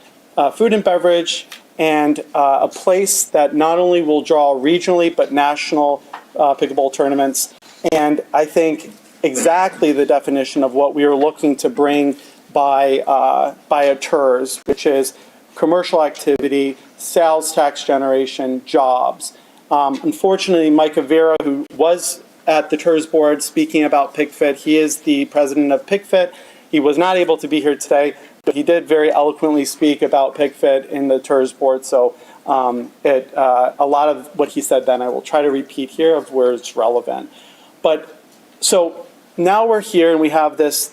food and beverage, and a place that not only will draw regionally but national pickleball tournaments. And I think exactly the definition of what we are looking to bring by a TERS, which is commercial activity, sales tax generation, jobs. Unfortunately, Micah Vera, who was at the TERS board speaking about PICFIT, he is the president of PICFIT. He was not able to be here today, but he did very eloquently speak about PICFIT in the TERS board. So a lot of what he said then I will try to repeat here of where it's relevant. But so now we're here and we have this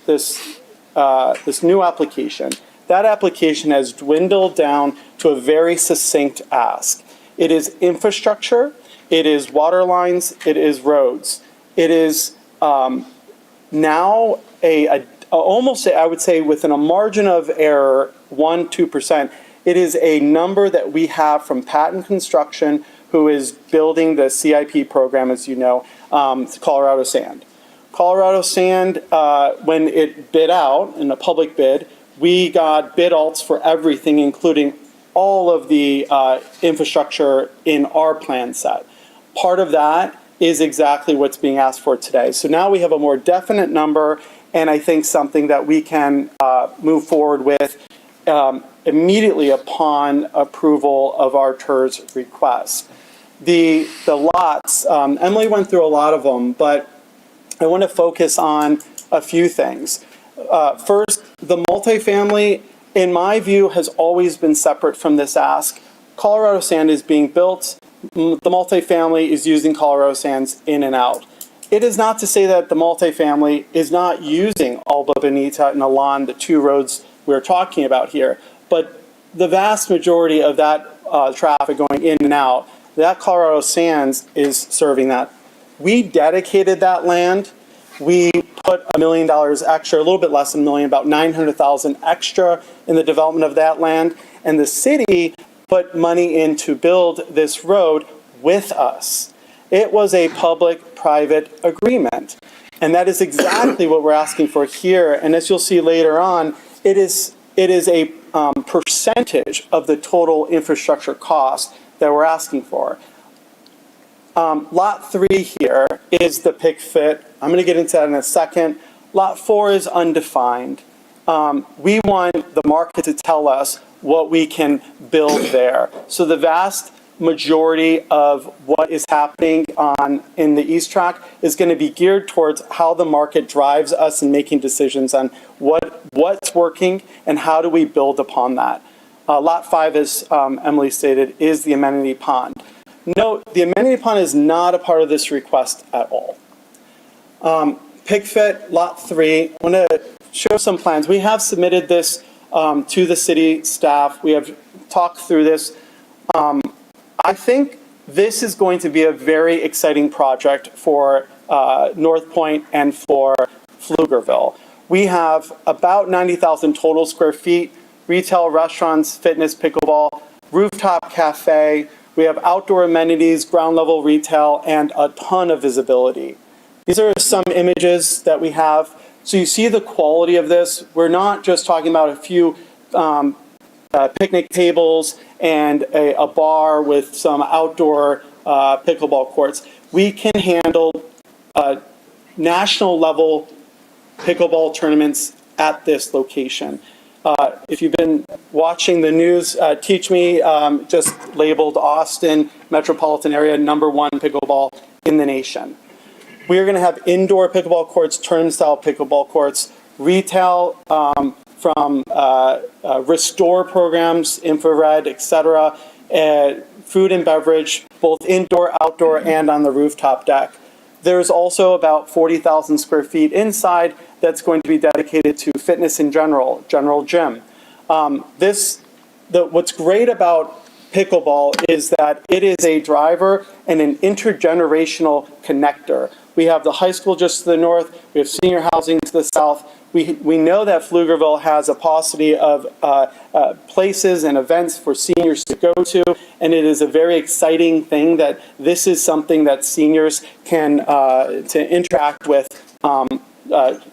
this new application. That application has dwindled down to a very succinct ask. It is infrastructure, it is water lines, it is roads. It is now almost, I would say, within a margin of error, 1-2%. It is a number that we have from Patton Construction, who is building the CIP program, as you know, Colorado Sand. Colorado Sand, when it bid out in a public bid, we got bid alts for everything, including all of the infrastructure in our plan set. Part of that is exactly what's being asked for today. So now we have a more definite number, and I think something that we can move forward with immediately upon approval of our TERS request. The lots, Emily went through a lot of them, but I want to focus on a few things. First, the multifamily, in my view, has always been separate from this ask. Colorado Sand is being built. The multifamily is using Colorado Sands in and out. It is not to say that the multifamily is not using Alba Bonita and Alon, the two roads we're talking about here, but the vast majority of that traffic going in and out, that Colorado Sands is serving that. We dedicated that land. We put $1 million extra, a little bit less than $1 million, about $900,000 extra in the development of that land, and the city put money in to build this road with us. It was a public-private agreement, and that is exactly what we're asking for here. And as you'll see later on, it is a percentage of the total infrastructure cost that we're asking for. Lot 3 here is the pick fit. I'm going to get into that in a second. Lot 4 is undefined. We want the market to tell us what we can build there. So the vast majority of what is happening in the East Track is going to be geared towards how the market drives us in making decisions on what's working and how do we build upon that. Lot 5, as Emily stated, is the amenity pond. Note, the amenity pond is not a part of this request at all. PICFIT, Lot 3, I want to show some plans. We have submitted this to the city staff. We have talked through this. I think this is going to be a very exciting project for North Point and for Pflugerville. We have about 90,000 total square feet, retail, restaurants, fitness, pickleball, rooftop cafe. We have outdoor amenities, ground level retail, and a ton of visibility. These are some images that we have. So you see the quality of this. We're not just talking about a few picnic tables and a bar with some outdoor pickleball courts. We can handle national level pickleball tournaments at this location. If you've been watching the news, Teach Me just labeled Austin metropolitan area #1 pickleball in the nation. We are going to have indoor pickleball courts, tournament-style pickleball courts, retail from restore programs, infrared, etc., food and beverage, both indoor, outdoor, and on the rooftop deck. There's also about 40,000 square feet inside that's going to be dedicated to fitness in general gym. What's great about pickleball is that it is a driver and an intergenerational connector. We have the high school just to the north. We have senior housing to the south. We know that Pflugerville has a paucity of places and events for seniors to go to, and it is a very exciting thing that this is something that seniors can to interact with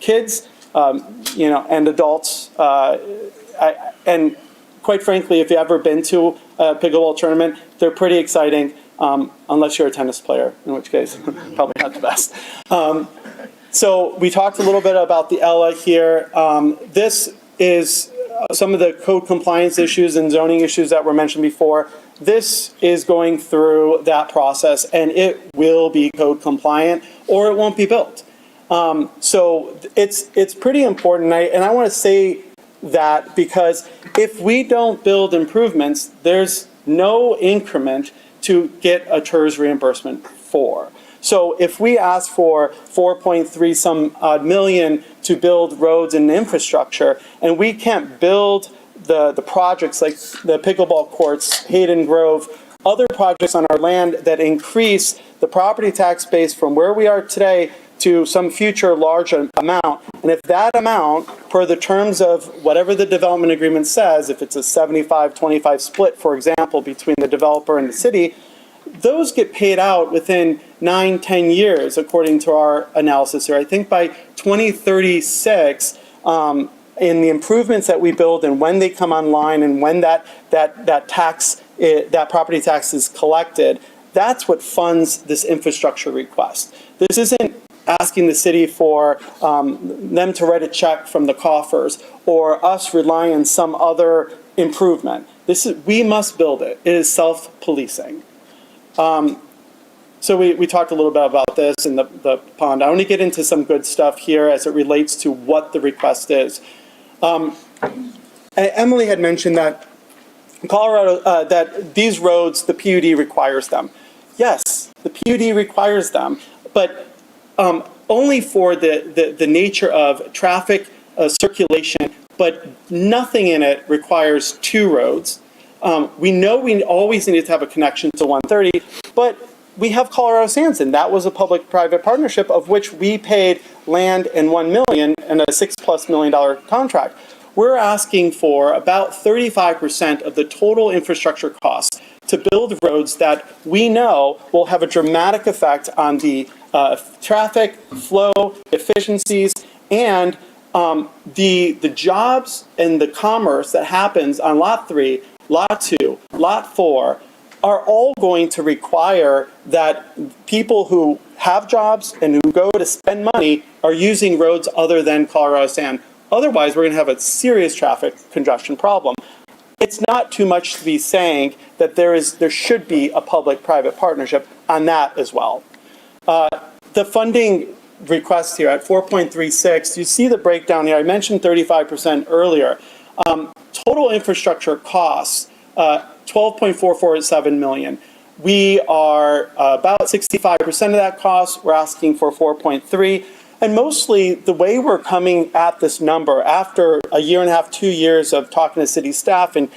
kids, and adults. And quite frankly, if you've ever been to a pickleball tournament, they're pretty exciting, unless you're a tennis player, in which case, probably not the best. So we talked a little bit about the ELA here. This is some of the code compliance issues and zoning issues that were mentioned before. This is going through that process, and it will be code compliant or it won't be built. So it's pretty important, and I want to say that because if we don't build improvements, there's no increment to get a TERS reimbursement for. So if we ask for 4.3 some odd million to build roads and infrastructure, and we can't build the projects like the pickleball courts, Hayden Grove, other projects on our land that increase the property tax base from where we are today to some future large amount, and if that amount, per the terms of whatever the development agreement says, if it's a 75-25 split, for example, between the developer and the city, those get paid out within 9-10 years, according to our analysis here. I think by 2036, in the improvements that we build and when they come online and when that property tax is collected, that's what funds this infrastructure request. This isn't asking the city for them to write a check from the coffers or us relying on some other improvement. We must build it. It is self-policing. So we talked a little bit about this in the pond. I want to get into some good stuff here as it relates to what the request is. Emily had mentioned that Colorado, that these roads, the PUD requires them. Yes, the PUD requires them, but only for the nature of traffic circulation, but nothing in it requires two roads. We know we always need to have a connection to 130, but we have Colorado Sands, and that was a public-private partnership of which we paid land and $1 million and a $6+ million contract. We're asking for about 35% of the total infrastructure costs to build roads that we know will have a dramatic effect on the traffic flow, efficiencies, and the jobs and the commerce that happens on Lot 3, Lot 2, Lot 4 are all going to require that people who have jobs and who go to spend money are using roads other than Colorado Sand. Otherwise, we're going to have a serious traffic congestion problem. It's not too much to be saying that there should be a public-private partnership on that as well. The funding request here at 4.36, you see the breakdown here. I mentioned 35% earlier. Total infrastructure costs, 12.447 million. We are about 65% of that cost. We're asking for 4.3. And mostly the way we're coming at this number after a year and a half, 2 years of talking to city staff and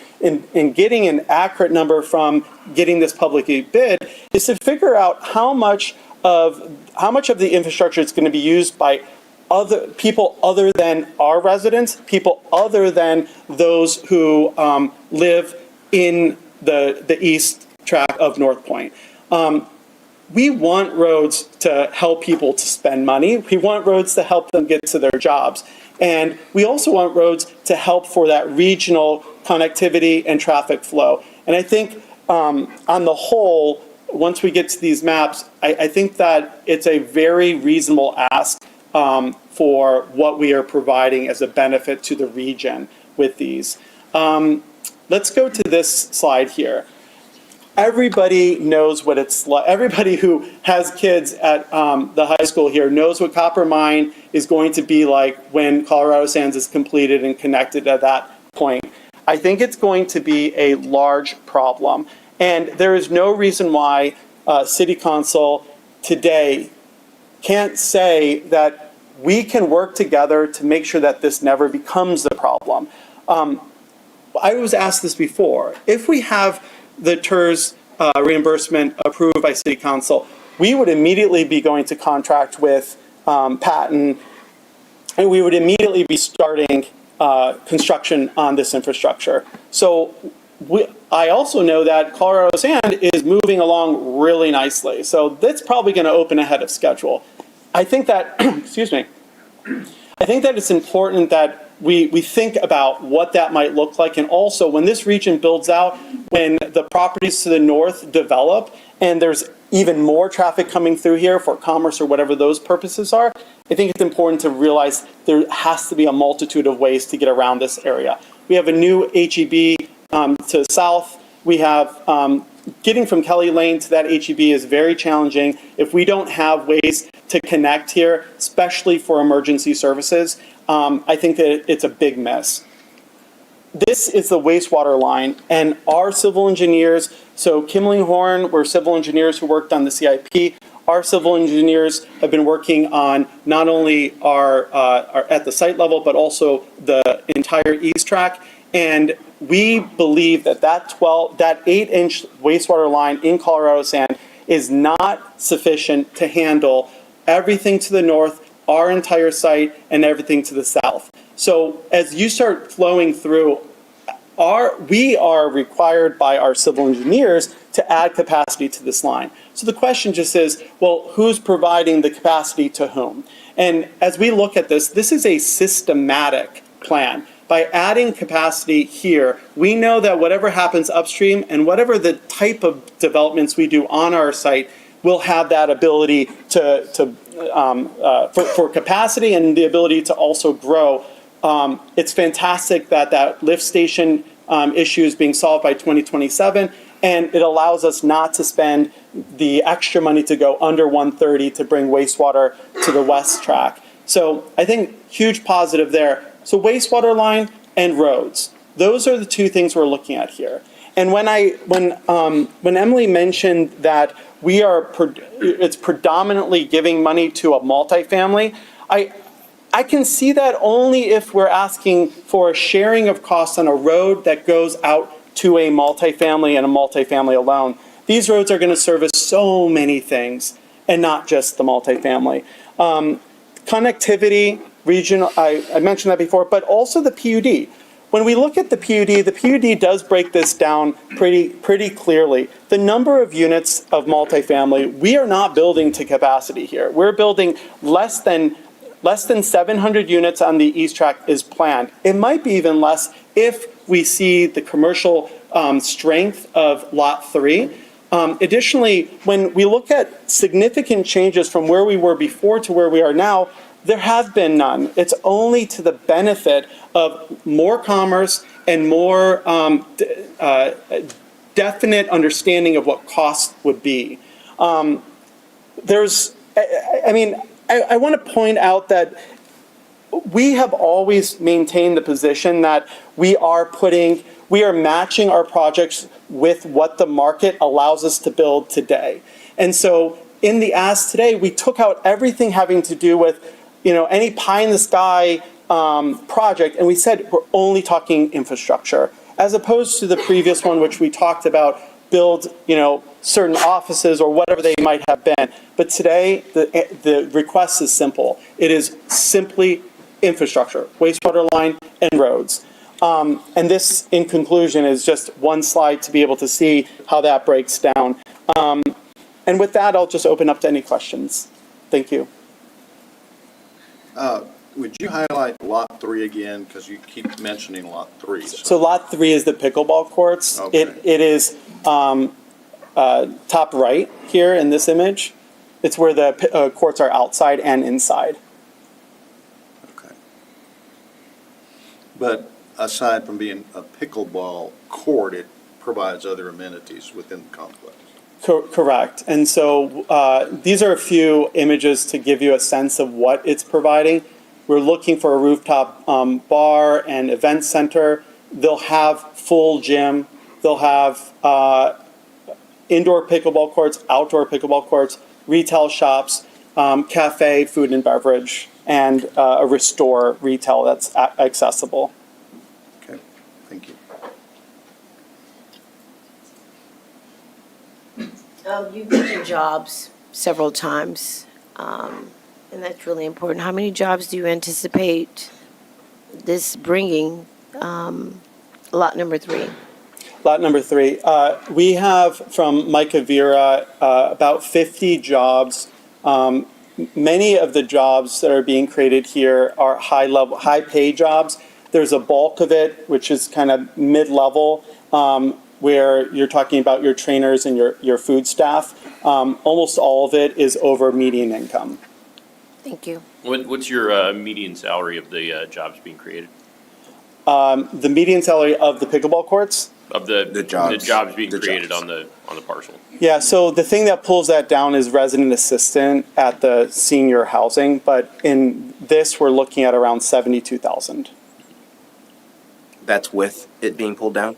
getting an accurate number from getting this publicly bid is to figure out how much of the infrastructure is going to be used by other people other than our residents, people other than those who live in the east tract of North Point. We want roads to help people to spend money. We want roads to help them get to their jobs. And we also want roads to help for that regional connectivity and traffic flow. And I think on the whole, once we get to these maps, I think that it's a very reasonable ask for what we are providing as a benefit to the region with these. Let's go to this slide here. Everybody knows what it's like. Everybody who has kids at the high school here knows what Copper Mine is going to be like when Colorado Sands is completed and connected at that point. I think it's going to be a large problem. And there is no reason why City Council today can't say that we can work together to make sure that this never becomes a problem. I was asked this before. If we have the TERS reimbursement approved by City Council, we would immediately be going to contract with Patton, and we would immediately be starting construction on this infrastructure. So I also know that Colorado Sand is moving along really nicely. So that's probably going to open ahead of schedule. I think that, excuse me, I think that it's important that we think about what that might look like. And also when this region builds out, when the properties to the north develop and there's even more traffic coming through here for commerce or whatever those purposes are, I think it's important to realize there has to be a multitude of ways to get around this area. We have a new HEB to the south. We have getting from Kelly Lane to that HEB is very challenging if we don't have ways to connect here, especially for emergency services. I think that it's a big miss. This is the wastewater line, and our civil engineers, so Kimling Horn were civil engineers who worked on the CIP. our civil engineers have been working on not only our at the site level, but also the entire east track. And we believe that that 8-inch wastewater line in Colorado Sand is not sufficient to handle everything to the north, our entire site, and everything to the south. So as you start flowing through, we are required by our civil engineers to add capacity to this line. So the question just is, well, who's providing the capacity to whom? And as we look at this, this is a systematic plan. By adding capacity here, we know that whatever happens upstream and whatever the type of developments we do on our site, we'll have that ability for capacity and the ability to also grow. It's fantastic that that lift station issue is being solved by 2027, and it allows us not to spend the extra money to go under 130 to bring wastewater to the west track. So I think huge positive there. So wastewater line and roads, those are the two things we're looking at here. And when Emily mentioned that it's predominantly giving money to a multifamily, I can see that only if we're asking for a sharing of costs on a road that goes out to a multifamily and a multifamily alone. These roads are going to service so many things and not just the multifamily. Connectivity, regional, I mentioned that before, but also the PUD. When we look at the PUD does break this down pretty clearly. The number of units of multifamily, we are not building to capacity here. We're building less than 700 units on the east track is planned. It might be even less if we see the commercial strength of Lot 3. Additionally, when we look at significant changes from where we were before to where we are now, there have been none. It's only to the benefit of more commerce and more definite understanding of what cost would be. I want to point out that we have always maintained the position that we are matching our projects with what the market allows us to build today. And so in the ask today, we took out everything having to do with any pie in the sky project, and we said we're only talking infrastructure, as opposed to the previous one, which we talked about build, certain offices or whatever they might have been. But today, the request is simple. It is simply infrastructure, wastewater line and roads. And this, in conclusion, is just one slide to be able to see how that breaks down. And with that, I'll just open up to any questions. Thank you. Would you highlight Lot 3 again, because you keep mentioning Lot 3? So Lot 3 is the pickleball courts. Okay. It is top right here in this image. It's where the courts are outside and inside. Okay. But aside from being a pickleball court, it provides other amenities within the complex. Correct. And so these are a few images to give you a sense of what it's providing. We're looking for a rooftop bar and event center. They'll have full gym. They'll have indoor pickleball courts, outdoor pickleball courts, retail shops, cafe, food and beverage, and a restore retail that's accessible. Okay, thank you. You've mentioned jobs several times, and that's really important. How many jobs do you anticipate this bringing, lot number 3? Lot number 3. We have from Micah Vera about 50 jobs. Many of the jobs that are being created here are high pay jobs. There's a bulk of it, which is kind of mid-level, where you're talking about your trainers and your food staff. Almost all of it is over median income. Thank you. What's your median salary of the jobs being created? The median salary of the pickleball courts? Of the jobs being created on the parcel? Yeah, so the thing that pulls that down is resident assistant at the senior housing, but in this, we're looking at around 72,000. That's with it being pulled down?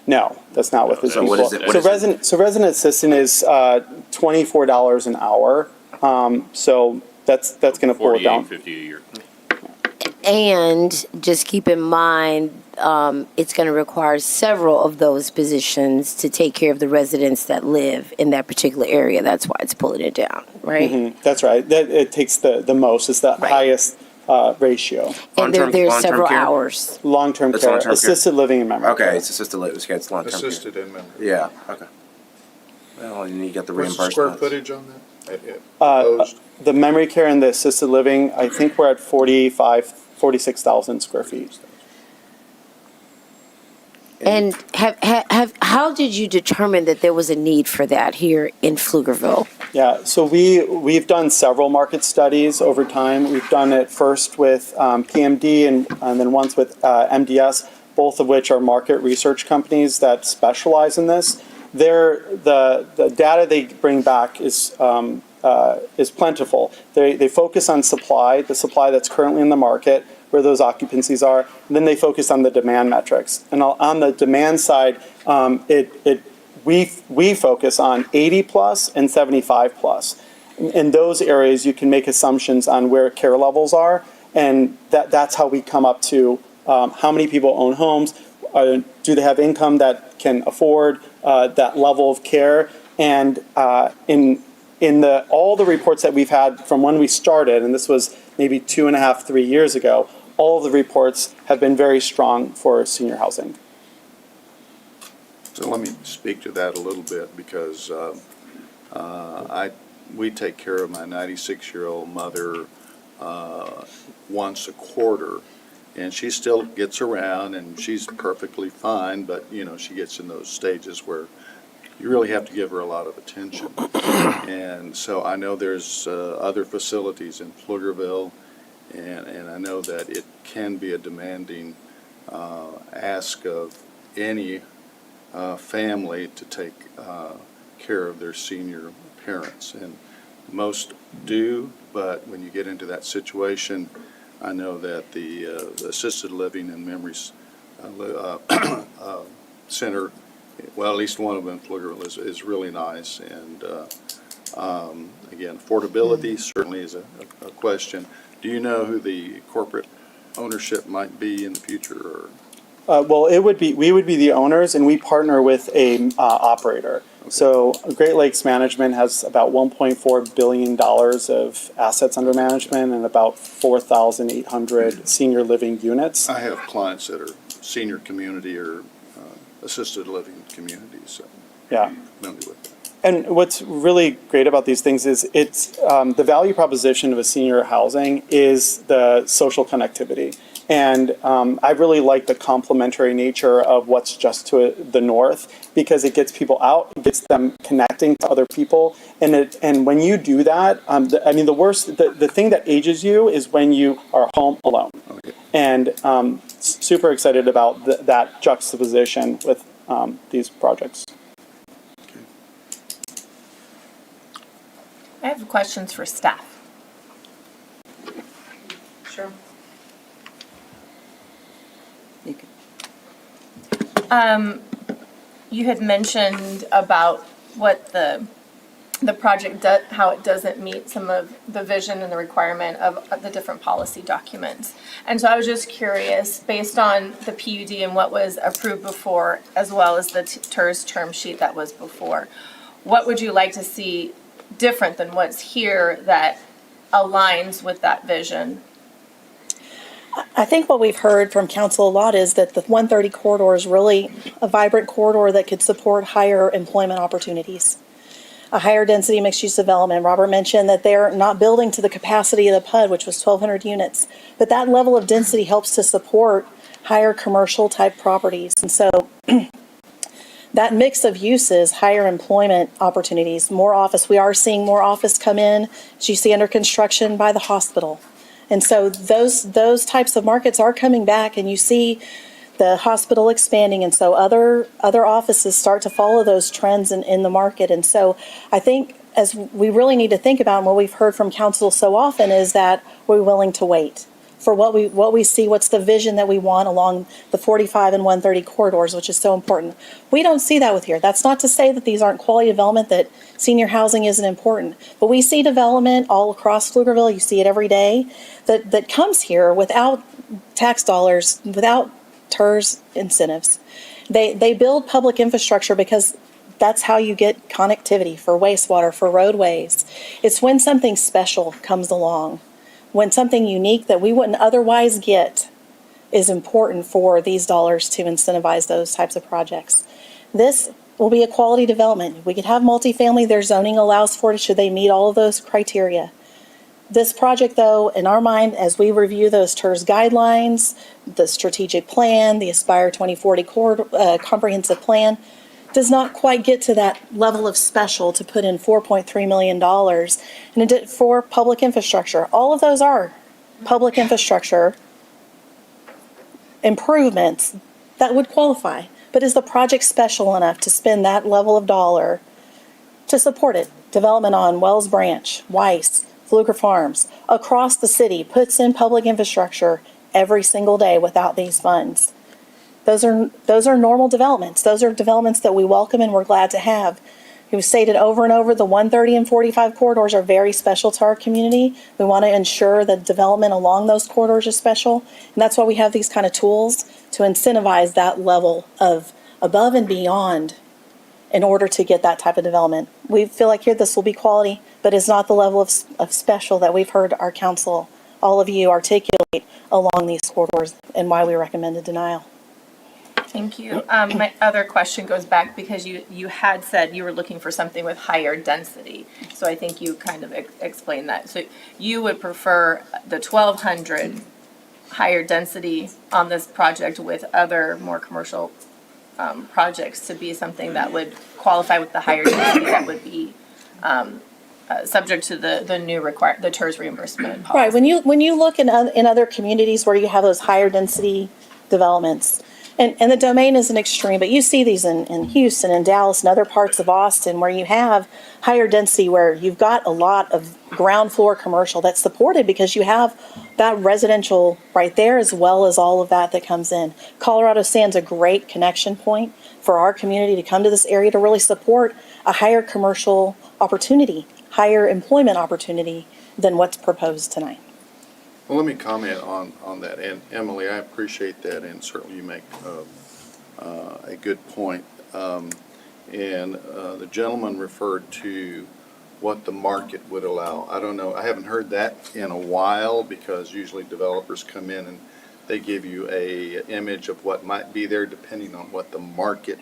No, that's not what this So is. what is it? What So is it? resident assistant is $24 an hour. So that's going to pull it down. $48.50 a year. And just keep in mind, it's going to require several of those positions to take care of the residents that live in that particular area. That's why it's pulling it down, right? Mhm, that's right. That it takes the most. It's the highest ratio. And there's several hours. Long-term It's care, long-term care. assisted living and memory care. Okay, it's assisted living. Okay, it's long-term care. Assisted in memory. Yeah. Okay. Well, and you got the What's the reimbursement. square footage on that? The memory care and the assisted living, I think we're at 46,000 square feet. And how did you determine that there was a need for that here in Pflugerville? Yeah, so we've done several market studies over time. We've done it first with PMD and then once with MDS, both of which are market research companies that specialize in this. The data they bring back is plentiful. They focus on supply, the supply that's currently in the market, where those occupancies are, and then they focus on the demand metrics. And on the demand side, we focus on 80 plus and 75 plus. In those areas, you can make assumptions on where care levels are, and that's how we come up to how many people own homes, do they have income that can afford that level of care, and in all the reports that we've had from when we started, and this was maybe 2.5, 3 years ago, all of the reports have been very strong for senior housing. So let me speak to that a little bit because we take care of my 96-year-old mother once a quarter, and she still gets around and she's perfectly fine, but she gets in those stages where you really have to give her a lot of attention. And so I know there's other facilities in Pflugerville, and I know that it can be a demanding ask of any family to take care of their senior parents. And most do, but when you get into that situation, I know that the assisted living and memories center, well, at least one of them in Pflugerville is really nice. And again, affordability certainly is a question. Do you know who the corporate ownership might be in the future? Or? Well, we would be the owners, and we partner with a operator. Okay. So Great Lakes Management has about $1.4 billion of assets under management and about 4,800 senior living units. I have clients that are senior community or assisted living communities. So yeah. I'm familiar with that. And what's really great about these things is it's the value proposition of a senior housing is the social connectivity. And I really like the complementary nature of what's just to the north because it gets people out, it gets them connecting to other people. And when you do that, the thing that ages you is when you are home alone. Okay. And super excited about that juxtaposition with these projects. I have questions for staff. Sure. You had mentioned about what the project does, how it doesn't meet some of the vision and the requirement of the different policy documents. And so I was just curious, based on the PUD and what was approved before, as well as the TERS term sheet that was before, what would you like to see different than what's here that aligns with that vision? I think what we've heard from council a lot is that the 130 corridor is really a vibrant corridor that could support higher employment opportunities, a higher density mixed-use development. Robert mentioned that they're not building to the capacity of the PUD, which was 1,200 units, but that level of density helps to support higher commercial type properties. And so that mix of uses, higher employment opportunities, more office. We are seeing more office come in, as you see under construction by the hospital. And so those types of markets are coming back, and you see the hospital expanding, and so other offices start to follow those trends in the market. And so I think as we really need to think about, and what we've heard from council so often is that we're willing to wait for what we see, what's the vision that we want along the 45 and 130 corridors, which is so important. We don't see that with here. That's not to say that these aren't quality development, that senior housing isn't important, but we see development all across Pflugerville. You see it every day that comes here without tax dollars, without TERS incentives. They build public infrastructure because that's how you get connectivity for wastewater, for roadways. It's when something special comes along, when something unique that we wouldn't otherwise get is important for these dollars to incentivize those types of projects. This will be a quality development. We could have multifamily, their zoning allows for it, should they meet all of those criteria. This project, though, in our mind, as we review those TERS guidelines, the strategic plan, the Aspire 2040 comprehensive plan, does not quite get to that level of special to put in $4.3 million for public infrastructure. All of those are public infrastructure improvements that would qualify. But is the project special enough to spend that level of dollar to support it? Development on Wells Branch, Weiss, Pfluger Farms, across the city puts in public infrastructure every single day without these funds. Those are normal developments. Those are developments that we welcome and we're glad to have. It was stated over and over, the 130 and 45 corridors are very special to our community. We want to ensure that development along those corridors is special. And that's why we have these kind of tools to incentivize that level of above and beyond in order to get that type of development. We feel like here this will be quality, but it's not the level of special that we've heard our council, all of you, articulate along these corridors and why we recommend a denial. Thank you. My other question goes back because you had said you were looking for something with higher density. So I think you kind of explained that. So you would prefer the 1,200 higher density on this project with other more commercial projects to be something that would qualify with the higher density that would be subject to the new the TERS reimbursement policy. Right. When you look in other communities where you have those higher density developments, and the domain is an extreme, but you see these in Houston and Dallas and other parts of Austin where you have higher density, where you've got a lot of ground floor commercial that's supported because you have that residential right there as well as all of that comes in. Colorado Sand's a great connection point for our community to come to this area to really support a higher commercial opportunity, higher employment opportunity than what's proposed tonight. Well, let me comment on that. And Emily, I appreciate that, and certainly you make a good point. The gentleman referred to what the market would allow. I don't know, I haven't heard that in a while, because usually developers come in and they give you a image of what might be there depending on what the market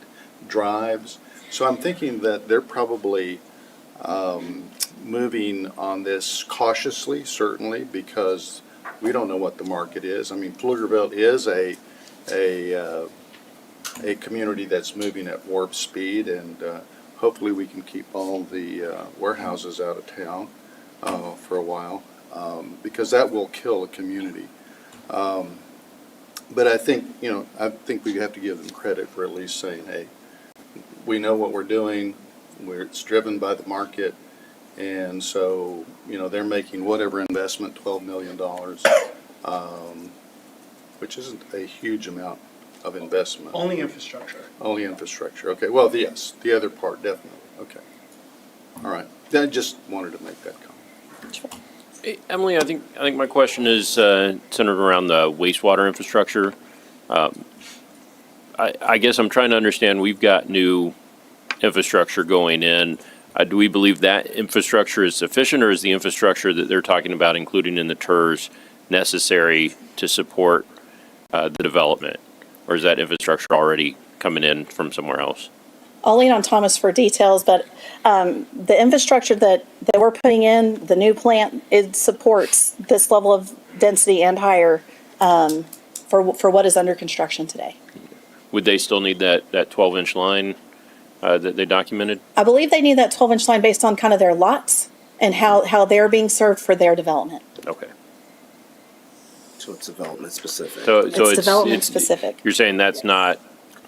drives. So I'm thinking that they're probably moving on this cautiously, certainly, because we don't know what the market is. I mean, Pflugerville is a community that's moving at warp speed, and hopefully we can keep all the warehouses out of town for a while, because that will kill a community. But I think we have to give them credit for at least saying, hey, we know what we're doing. It's driven by the market. And so, they're making whatever investment, $12 million, which isn't a huge amount of investment. Only infrastructure. Only infrastructure. Okay. Well, yes, the other part, definitely. Okay. All right. I just wanted to make that comment. Hey, Emily, I think my question is centered around the wastewater infrastructure. I guess I'm trying to understand, we've got new infrastructure going in. Do we believe that infrastructure is sufficient, or is the infrastructure that they're talking about, including in the TERS, necessary to support the development? Or is that infrastructure already coming in from somewhere else? I'll lean on Thomas for details, but the infrastructure that we're putting in, the new plant, it supports this level of density and higher for what is under construction today. Would they still need that 12-inch line that they documented? I believe they need that 12-inch line based on kind of their lots and how they're being served for their development. Okay. So it's development specific. So It's development specific. You're saying that's not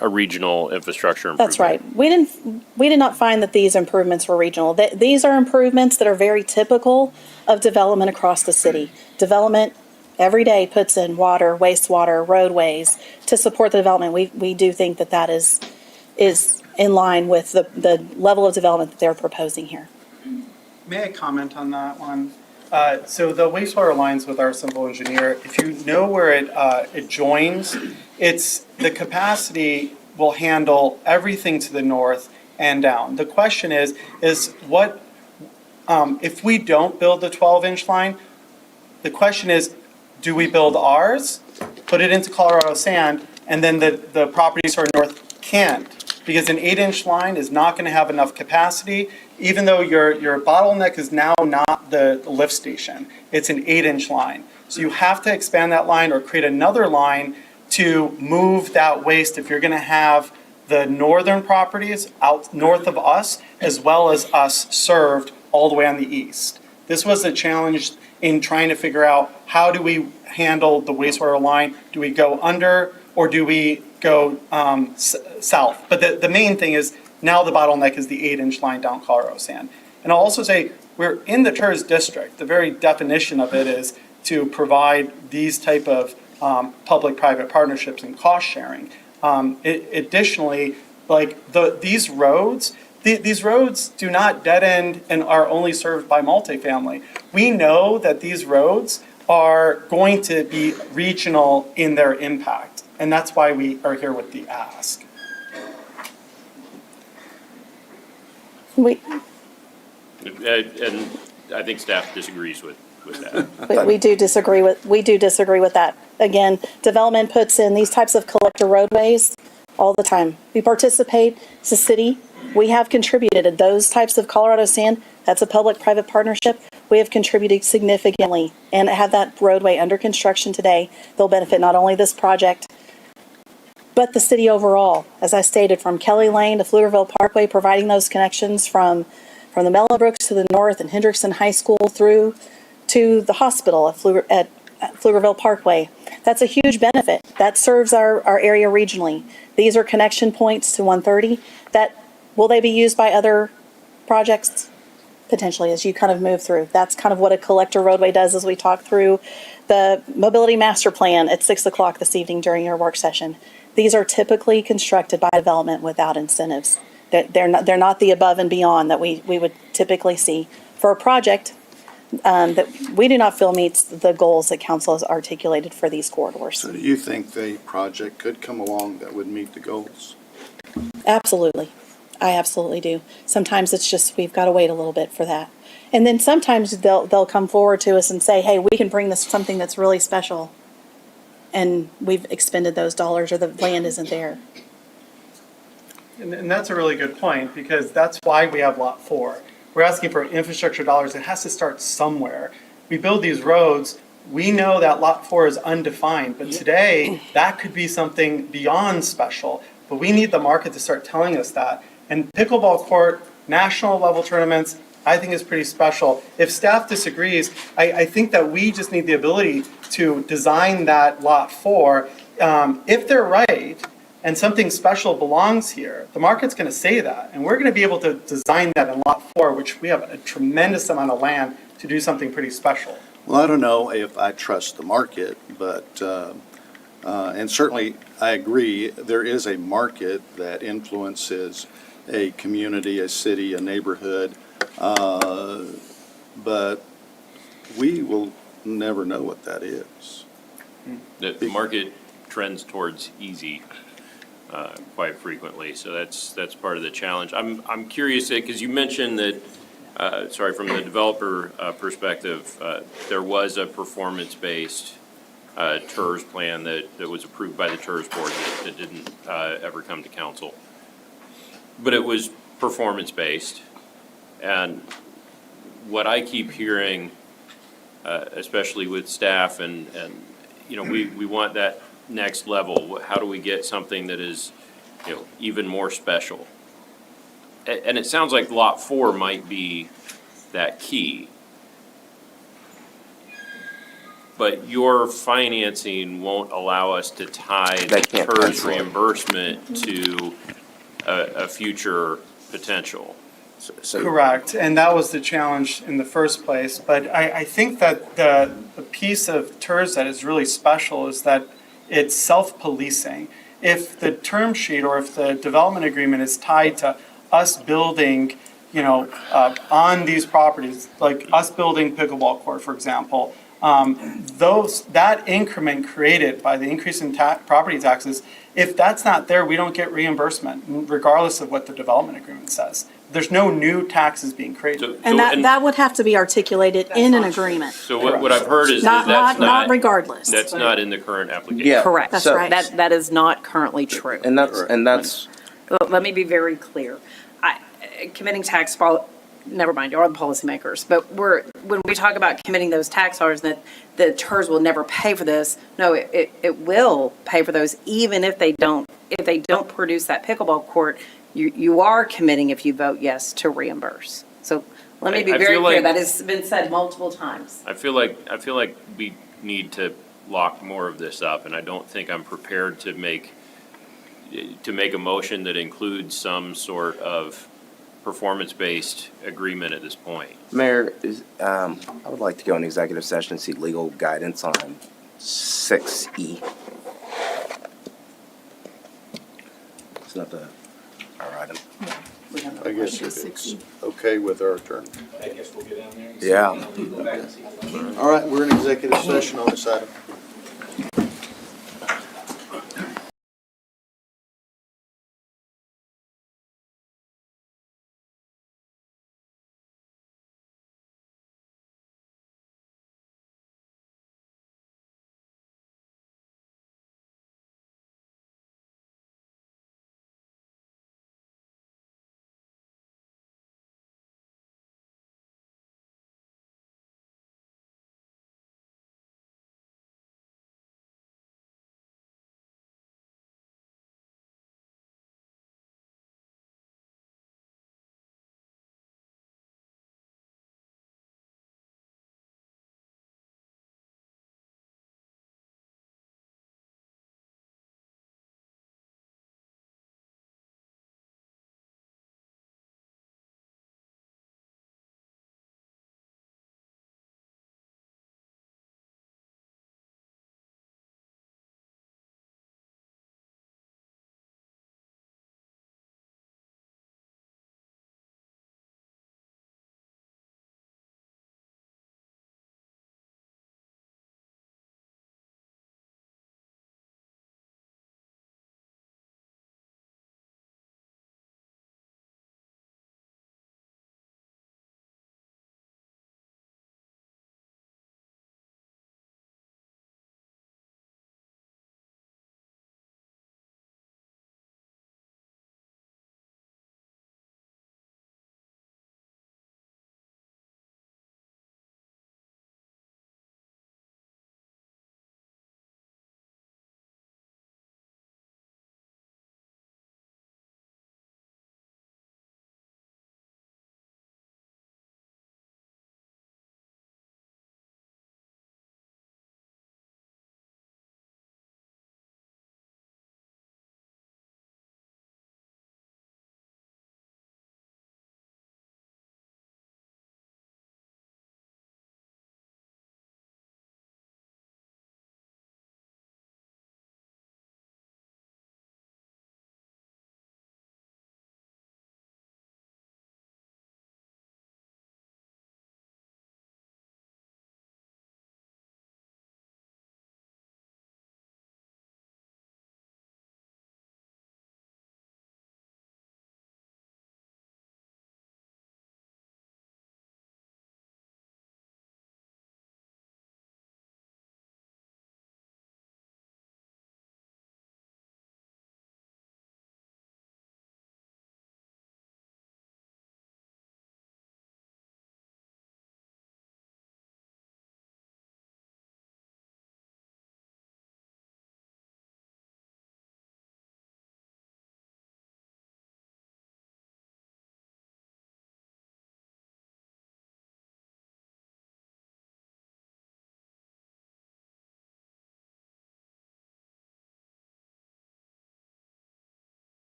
a regional infrastructure improvement? That's right. We did not find that these improvements were regional. These are improvements that are very typical of development across the city. Development every day puts in water, wastewater, roadways to support the development. We do think that that is in line with the level of development that they're proposing here. May I comment on that one? So the wastewater lines with our civil engineer, if you know where it joins, the capacity will handle everything to the north and down. The question is what, if we don't build the 12-inch line, the question is, do we build ours, put it into Colorado sand, and then the properties to our north can't? Because an 8-inch line is not going to have enough capacity, even though your bottleneck is now not the lift station. It's an 8-inch line. So you have to expand that line or create another line to move that waste if you're going to have the northern properties out north of us, as well as us served all the way on the east. This was a challenge in trying to figure out how do we handle the wastewater line? Do we go under or do we go south? But the main thing is now the bottleneck is the 8-inch line down Colorado sand. And I'll also say we're in the TERS district. The very definition of it is to provide these type of public-private partnerships and cost sharing. Additionally, like these roads do not dead end and are only served by multifamily. We know that these roads are going to be regional in their impact, and that's why we are here with the ask. We And I think staff disagrees with that. we do disagree with that. Again, development puts in these types of collector roadways all the time. We participate as a city. We have contributed to those types of Colorado sand. That's a public-private partnership. We have contributed significantly and have that roadway under construction today. They'll benefit not only this project, but the city overall. As I stated, from Kelly Lane to Pflugerville Parkway, providing those connections from the Mellowbrooks to the north and Hendrickson High School through to the hospital at Pflugerville Parkway. That's a huge benefit. That serves our area regionally. These are connection points to 130. Will they be used by other projects? Potentially, as you kind of move through. That's kind of what a collector roadway does as we talk through the mobility master plan at 6 o'clock this evening during your work session. These are typically constructed by development without incentives. They're not the above and beyond that we would typically see for a project that we do not feel meets the goals that council has articulated for these corridors. So do you think the project could come along that would meet the goals? Absolutely. I absolutely do. Sometimes it's just, we've got to wait a little bit for that. And then sometimes they'll come forward to us and say, hey, we can bring this something that's really special. And we've expended those dollars or the land isn't there. And that's a really good point, because that's why we have Lot 4. We're asking for infrastructure dollars. It has to start somewhere. We build these roads. We know that Lot 4 is undefined, but today that could be something beyond special. But we need the market to start telling us that. And pickleball court, national level tournaments, I think is pretty special. If staff disagrees, I think that we just need the ability to design that Lot 4. If they're right, and something special belongs here, the market's going to say that. And we're going to be able to design that in Lot 4, which we have a tremendous amount of land to do something pretty special. Well, I don't know if I trust the market, but, and certainly I agree, there is a market that influences a community, a city, a neighborhood, but we will never know what that is. The market trends towards easy quite frequently, so that's part of the challenge. I'm curious, because you mentioned that, from the developer perspective, there was a performance-based TERS plan that was approved by the TERS board that didn't ever come to council. But it was performance-based, and what I keep hearing, especially with staff and we want that next level. How do we get something that is, even more special? And it sounds like Lot 4 might be that key. But your financing won't allow us to tie the TERS reimbursement to a future potential. So Correct, and that was the challenge in the first place. But I think that the piece of TERS that is really special is that it's self-policing. If the term sheet or if the development agreement is tied to us building, on these properties, like us building pickleball court, for example, that increment created by the increase in property taxes, if that's not there, we don't get reimbursement, regardless of what the development agreement says. There's no new taxes being created. And that would have to be articulated in an agreement. So what I've heard is Not- that's not regardless. That's not in the current application. Yeah. Correct. That's So- right. That is not currently true. and that's Let me be very clear. Committing tax, never mind, you're the policymakers, but when we talk about committing those tax dollars, that the TERS will never pay for this, no, it will pay for those, even if they don't produce that pickleball court, you are committing, if you vote yes, to reimburse. So let me be I very feel clear, like- that has been said multiple times. I feel like we need to lock more of this up, and I don't think I'm prepared to make a motion that includes some sort of performance-based agreement at this point. Mayor, I would like to go in executive session and seek legal guidance on 6E. It's not our item. I guess it's okay with our attorney. I guess we'll get down there. Yeah. All right, we're in executive session on this item.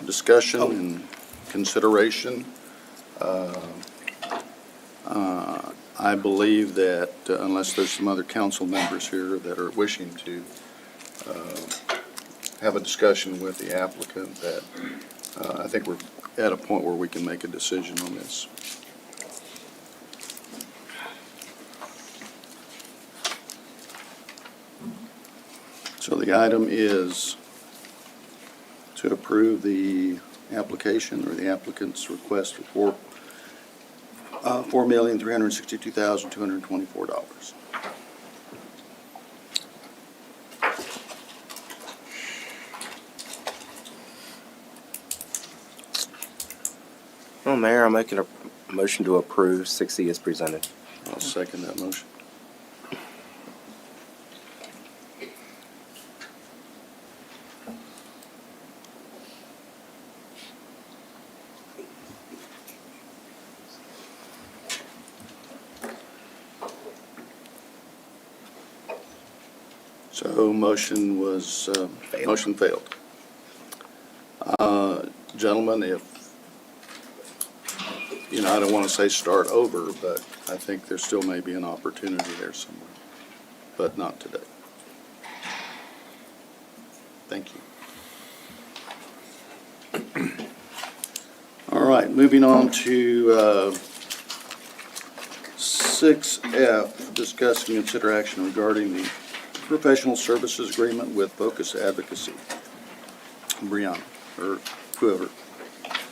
discussion and consideration. I believe that unless there's some other council members here that are wishing to have a discussion with the applicant, that I think we're at a point where we can make a decision on this. So the item is to approve the application or the applicant's request for $4,362,224. Well, Mayor, I'm making a motion to approve 6E as presented. I'll second that motion. So motion was, motion failed. Gentlemen, if, I don't want to say start over, but I think there still may be an opportunity there somewhere, but not today. Thank you. All right, moving on to 6F, discuss and consider action regarding the professional services agreement with Focus Advocacy. Brianna, or whoever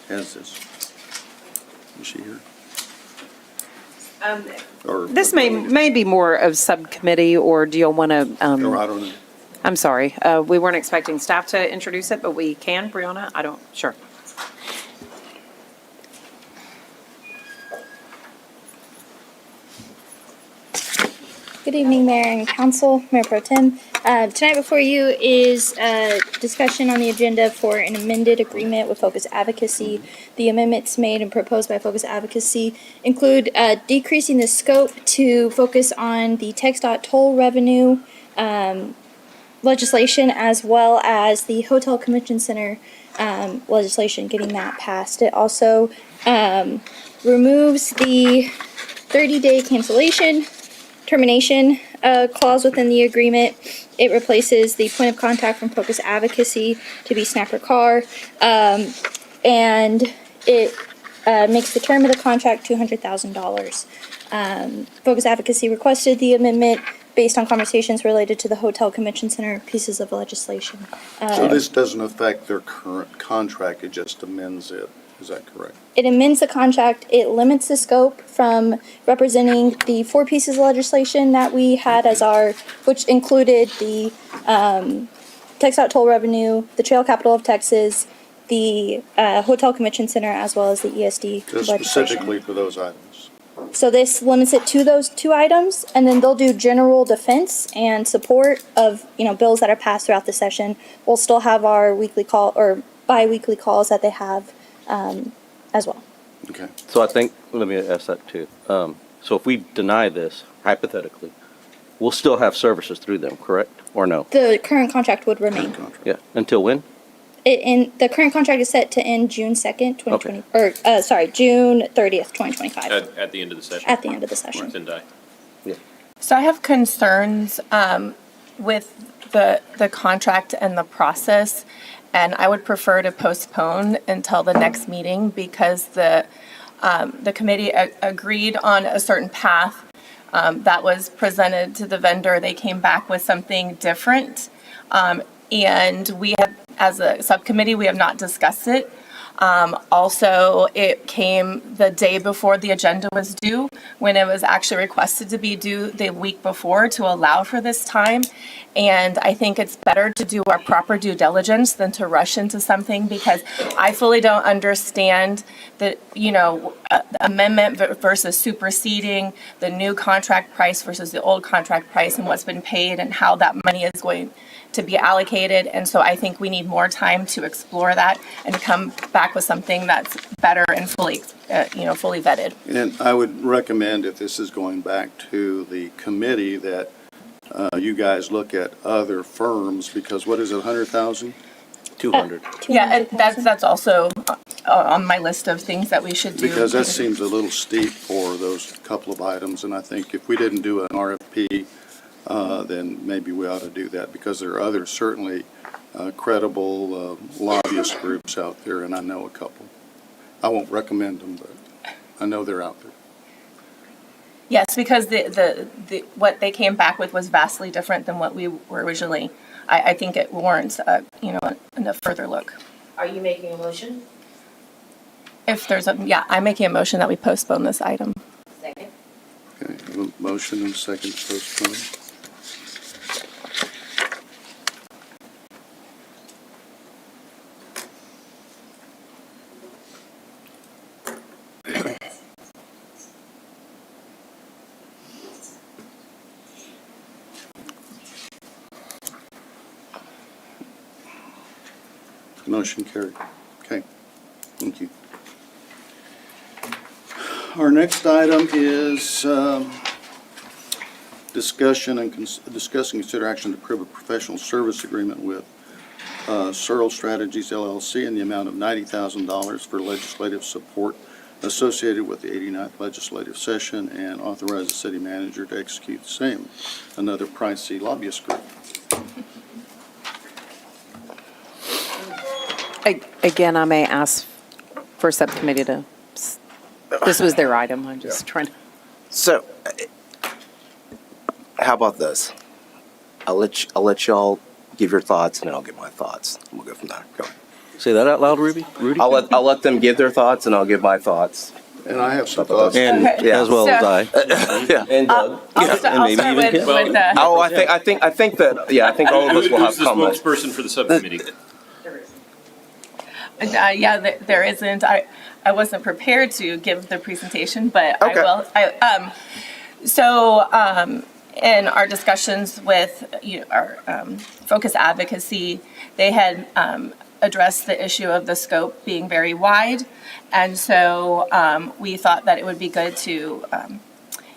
has this. Is she here? Or This may be more of subcommittee, or do you want to? Or I don't know. I'm sorry, we weren't expecting staff to introduce it, but we can, Brianna? Sure. Good evening, Mayor and Council, Mayor Pro Tem. Tonight before you is a discussion on the agenda for an amended agreement with Focus Advocacy. The amendments made and proposed by Focus Advocacy include decreasing the scope to focus on the TxDOT toll revenue legislation, as well as the Hotel Convention Center legislation, getting that passed. It also removes the 30-day cancellation termination clause within the agreement. It replaces the point of contact from Focus Advocacy to be Snapper Carr, and it makes the term of the contract $200,000. Focus Advocacy requested the amendment based on conversations related to the Hotel Convention Center pieces of legislation. So this doesn't affect their current contract, it just amends it, is that correct? It amends the contract. It limits the scope from representing the 4 pieces of legislation that we had as which included the TxDOT toll revenue, the Trail Capital of Texas, the Hotel Convention Center, as well as the ESD Just legislation. specifically for those items. So this limits it to those 2 items, and then they'll do general defense and support of, bills that are passed throughout the session. We'll still have our weekly call or bi-weekly calls that they have as well. Okay. So I think, let me ask that too. So if we deny this, hypothetically, we'll still have services through them, correct? Or no? The current contract would remain. Yeah, until when? The current contract is set to end June 2nd, 2020, or June 30th, 2025. At the end of the session. At the end of the session. Sendai. So I have concerns with the contract and the process, and I would prefer to postpone until the next meeting because the committee agreed on a certain path that was presented to the vendor. They came back with something different, and we have, as a subcommittee, we have not discussed it. Also, it came the day before the agenda was due, when it was actually requested to be due the week before to allow for this time. And I think it's better to do our proper due diligence than to rush into something, because I fully don't understand the, amendment versus superseding, the new contract price versus the old contract price, and what's been paid and how that money is going to be allocated. And so I think we need more time to explore that and to come back with something that's better and fully vetted. And I would recommend, if this is going back to the committee, that you guys look at other firms, because what is it, 100,000? 200. Yeah, and that's also on my list of things that we should do. Because that seems a little steep for those couple of items, and I think if we didn't do an RFP, then maybe we ought to do that, because there are other certainly credible lobbyist groups out there, and I know a couple. I won't recommend them, but I know they're out there. Yes, because the what they came back with was vastly different than what we were originally. I think it warrants a further look. Are you making a motion? If there's I'm making a motion that we postpone this item. Second. Okay, motion and second to postpone. Motion carried. Okay, thank you. Our next item is discussion and discussing consider action to approve a professional service agreement with Searle Strategies LLC in the amount of $90,000 for legislative support associated with the 89th legislative session, and authorize the city manager to execute the same. Another pricey lobbyist group. Again, I may ask for subcommittee to, this was their item, I'm just trying to. So, how about this? I'll let y'all give your thoughts, and then I'll give my thoughts. We'll go from there. Go ahead. Say that out loud, Rudy. I'll let them give their thoughts, and I'll give my thoughts. And I have some thoughts. And Okay. as well as I. Yeah. And Doug. I'll start with Oh, I think that I think all of us will have Who's the comments. spokesperson for the subcommittee? there isn't. I wasn't prepared to give the presentation, but Okay. I will. In our discussions with our Focus Advocacy, they had addressed the issue of the scope being very wide, and so we thought that it would be good to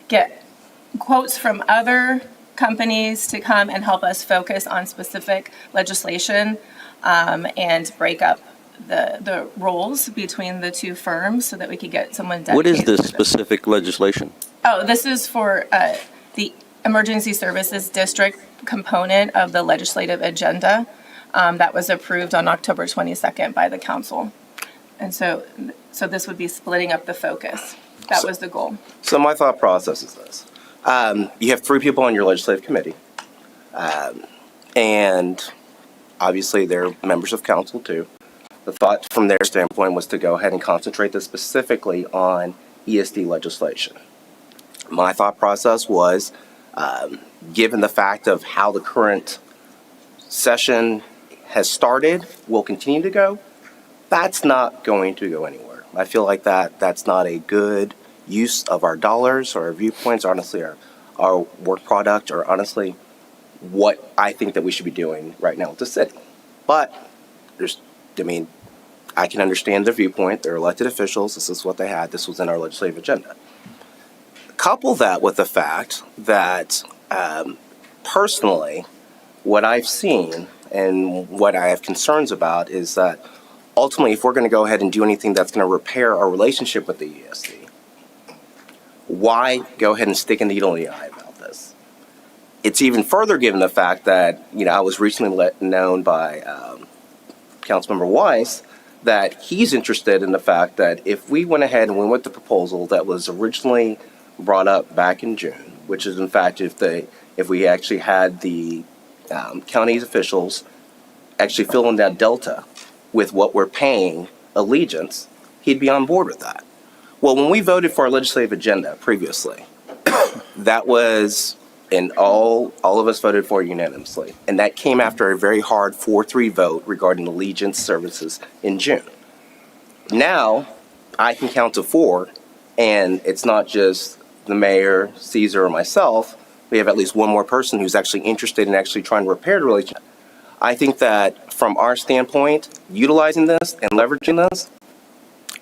get quotes from other companies to come and help us focus on specific legislation and break up the roles between the two firms so that we could get someone dedicated. What is this to specific legislation? Oh, this is for the Emergency Services District component of the legislative agenda that was approved on October 22nd by the council. And so this would be splitting up the focus. That was the goal. So my thought process is this. You have 3 people on your legislative committee. And obviously they're members of council too. The thought from their standpoint was to go ahead and concentrate this specifically on ESD legislation. My thought process was, given the fact of how the current session has started, will continue to go, that's not going to go anywhere. I feel like that's not a good use of our dollars or our viewpoints, or honestly our work product, or honestly what I think that we should be doing right now with the city. But I can understand their viewpoint. They're elected officials. This is what they had. This was in our legislative agenda. Couple that with the fact that personally, what I've seen and what I have concerns about is that ultimately, if we're going to go ahead and do anything that's going to repair our relationship with the ESD, why go ahead and stick a needle in the eye about this? It's even further given the fact that, I was recently known by Councilmember Weiss that he's interested in the fact that if we went ahead and went with the proposal that was originally brought up back in June, which is in fact if we actually had the county's officials actually fill in that delta with what we're paying Allegiance, he'd be on board with that. Well, when we voted for our legislative agenda previously, that was, and all of us voted for it unanimously, and that came after a very hard 4-3 vote regarding Allegiance services in June. Now, I can count to 4, and it's not just the mayor, Caesar, or myself. We have at least one more person who's actually interested in actually trying to repair the relationship. I think that from our standpoint, utilizing this and leveraging this,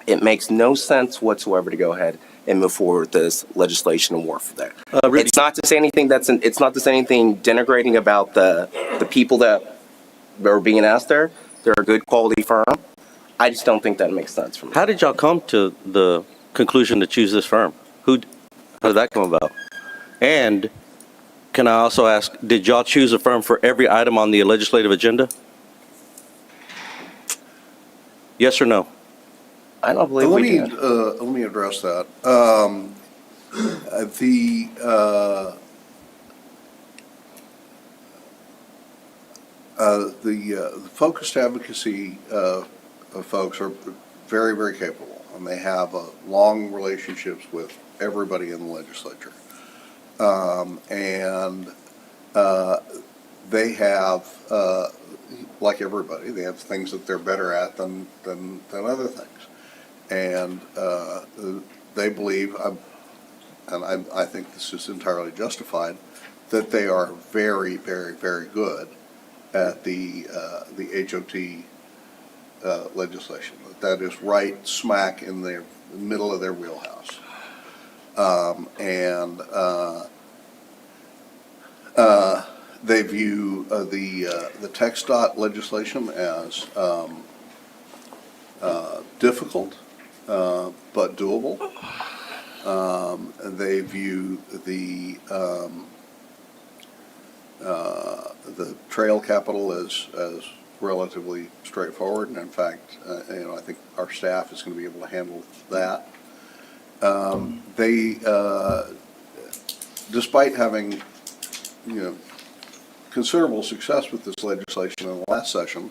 it makes no sense whatsoever to go ahead and move forward with this legislation and war for that. It's not to say anything it's not to say anything denigrating about the people that are being asked there, They're a good quality firm. I just don't think that makes sense for me. How did y'all come to the conclusion to choose this firm? How did that come about? And can I also ask, did y'all choose a firm for every item on the legislative agenda? Yes or no? I don't believe we did. Let me address that. The focused advocacy folks are very, very capable, and they have long relationships with everybody in the legislature. They have, like everybody, they have things that they're better at than other things. And they believe, and I think this is entirely justified, that they are very, very, very good at the HOT legislation. That is right smack in the middle of their wheelhouse. They view the TxDOT legislation as difficult, but doable. They view the trail capital as relatively straightforward, and in fact, I think our staff is going to be able to handle that. They, despite having, considerable success with this legislation in the last session,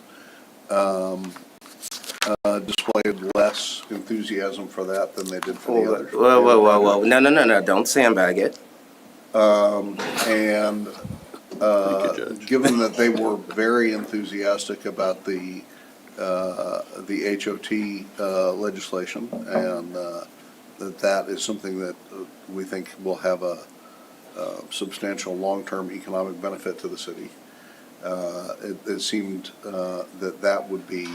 displayed less enthusiasm for that than they did for the others. Whoa. No. Don't sandbag it. Given that they were very enthusiastic about the HOT legislation, and that is something that we think will have a substantial long-term economic benefit to the city, it seemed that would be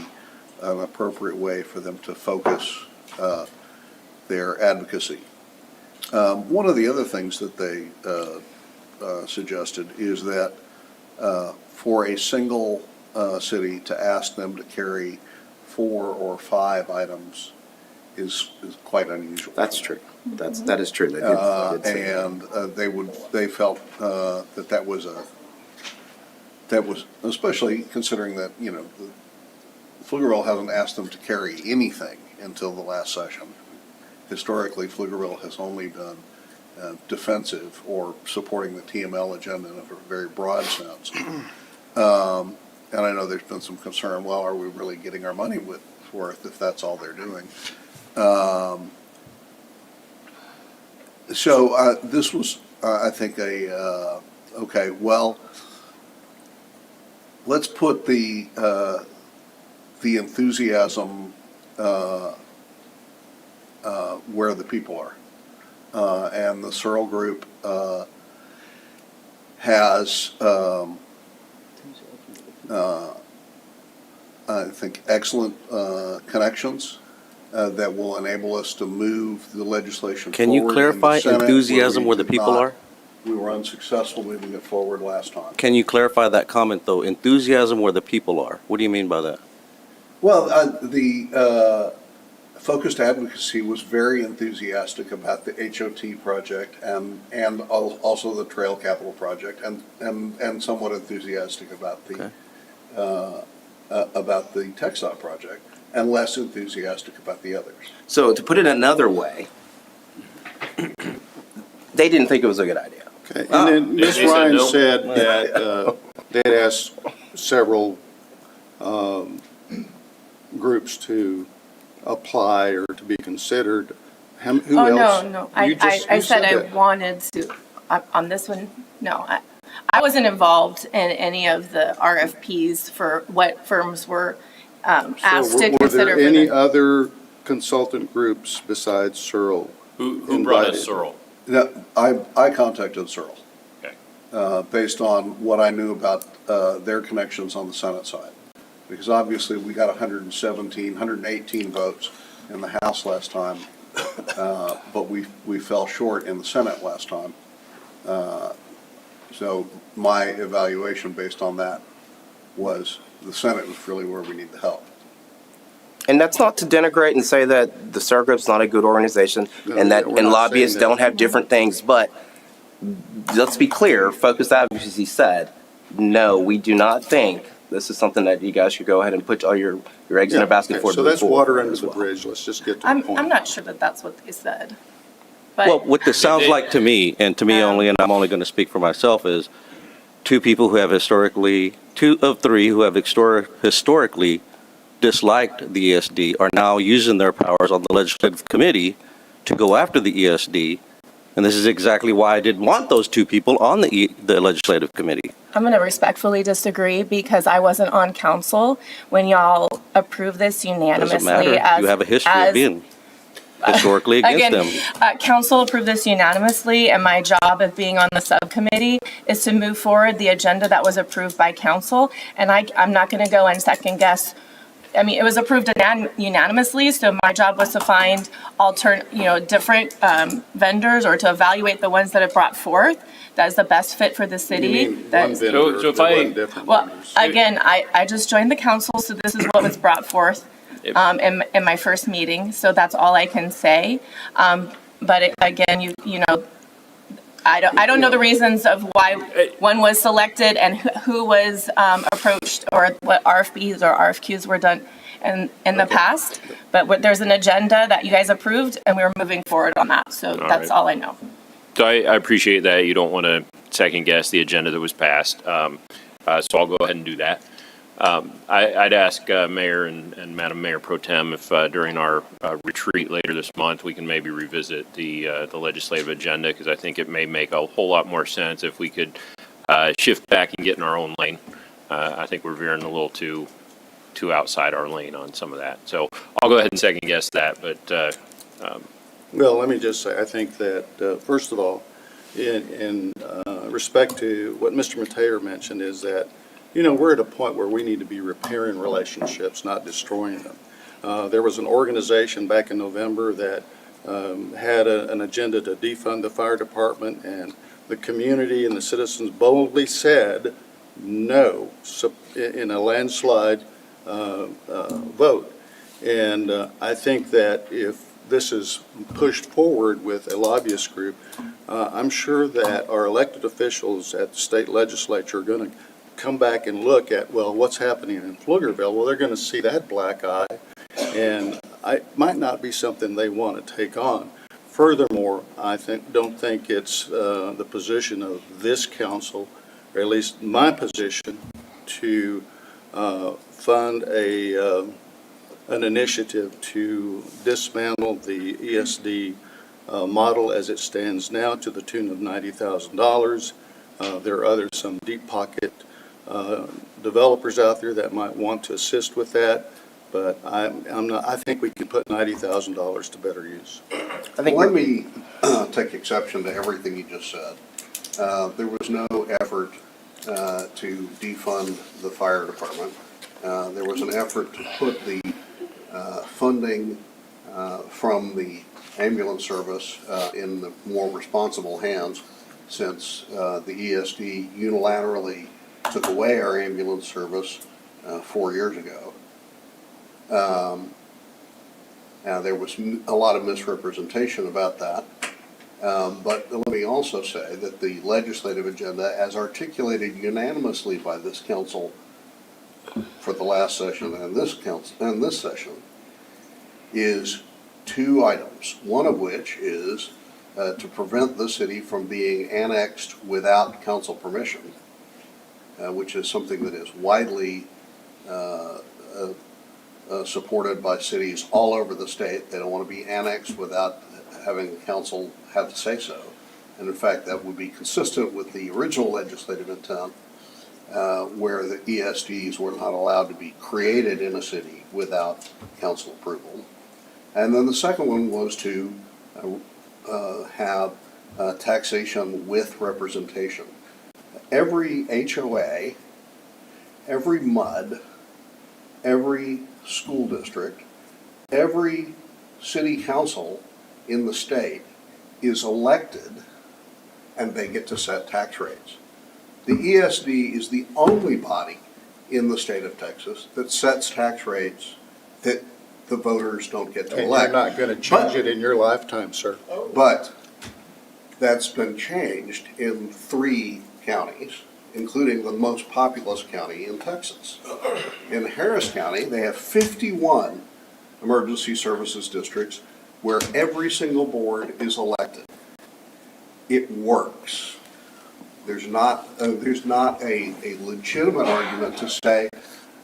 an appropriate way for them to focus their advocacy. One of the other things that they suggested is that for a single city to ask them to carry 4 or 5 items is quite unusual. That's true. That is true. They did say that. They felt that was especially considering that Pflugerville hasn't asked them to carry anything until the last session. Historically, Pflugerville has only done defensive or supporting the TML agenda in a very broad sense. And I know there's been some concern, well, are we really getting our money worth if that's all they're doing? So this was, I think, okay, well, let's put the enthusiasm where the people are. And the Searle Group has, I think, excellent connections that will enable us to move the legislation forward. Can you clarify enthusiasm where the people are? We were unsuccessful moving it forward last time. Can you clarify that comment, though? Enthusiasm where the people are. What do you mean by that? Well, the focused advocacy was very enthusiastic about the HOT project and also the Trail Capital project, and somewhat enthusiastic about the TxDOT project, and less enthusiastic about the others. So to put it another way, they didn't think it was a good idea. Okay, and then Ms. Ryan said that they'd asked several groups to apply or to be considered. Who else? No. I said I wanted to, on this one, no. I wasn't involved in any of the RFPs for what firms were asked to consider. Were there any other consultant groups besides Searle? Who brought us Searle? I contacted Searle. Okay. Based on what I knew about their connections on the Senate side. Because obviously we got 118 votes in the House last time, but we fell short in the Senate last time. So my evaluation based on that was the Senate was really where we need the help. And that's not to denigrate and say that the CERGRIP's not a good organization No, and that we're and not lobbyists saying that. don't have different things, but let's be clear, Focus Advocacy said, no, we do not think this is something that you guys should go ahead and put all your eggs in a basket for. So that's water under the bridge. Let's just get to the I'm point. not sure that that's what they said. But Well, what this sounds like to me, and to me only, and I'm only going to speak for myself, is two people who have two of three who have historically disliked the ESD are now using their powers on the legislative committee to go after the ESD. And this is exactly why I didn't want those two people on the legislative committee. I'm going to respectfully disagree because I wasn't on council when y'all approved this unanimously. Doesn't matter. You have a history of being historically against them. Council approved this unanimously, and my job of being on the subcommittee is to move forward the agenda that was approved by council. And I'm not going to go and second guess. I mean, it was approved unanimously, so my job was to find different vendors or to evaluate the ones that have brought forth that is the best fit for the city. You mean one vendor, So if there I- wasn't different Well, vendors. again, I just joined the council, so this is what was brought forth in my first meeting, so that's all I can say. But again, you know, I don't know the reasons of why one was selected and who was approached or what RFPs or RFQs were done in the past. But there's an agenda that you guys approved and we were moving forward on that, so that's right. all I know. So I appreciate that. You don't want to second guess the agenda that was passed. So I'll go ahead and do that. I'd ask Mayor and Madam Mayor Pro Tem if during our retreat later this month, we can maybe revisit the legislative agenda, because I think it may make a whole lot more sense if we could shift back and get in our own lane. I think we're veering a little too outside our lane on some of that. So I'll go ahead and second guess that, but Well, let me just say, I think that, first of all, in respect to what Mr. Mateer mentioned, is that, you know, we're at a point where we need to be repairing relationships, not destroying them. There was an organization back in November that had an agenda to defund the fire department, and the community and the citizens boldly said no in a landslide vote. And I think that if this is pushed forward with a lobbyist group, I'm sure that our elected officials at the state legislature are going to come back and look at, well, what's happening in Pflugerville? Well, they're going to see that black eye, and it might not be something they want to take on. Furthermore, I don't think it's the position of this council, or at least my position, to fund an initiative to dismantle the ESD model as it stands now to the tune of $90,000. There are some deep pocket developers out there that might want to assist with that, but I think we can put $90,000 to better use. Let me take exception to everything you just said. There was no effort to defund the fire department. There was an effort to put the funding from the ambulance service in the more responsible hands, since the ESD unilaterally took away our ambulance service 4 years ago. Now, there was a lot of misrepresentation about that. But let me also say that the legislative agenda, as articulated unanimously by this council for the last session and this council and this session, is 2 items. One of which is to prevent the city from being annexed without council permission, which is something that is widely supported by cities all over the state. They don't want to be annexed without having council have to say so. And in fact, that would be consistent with the original legislative intent, where the ESDs were not allowed to be created in a city without council approval. And then the second one was to have taxation with representation. Every HOA, every MUD, every school district, every city council in the state is elected, and they get to set tax rates. The ESD is the only body in the state of Texas that sets tax rates that the voters don't get to And elect. you're not going to change it in your lifetime, sir. But that's been changed in 3 counties, including the most populous county in Texas. In Harris County, they have 51 emergency services districts where every single board is elected. It works. There's not a legitimate argument to say,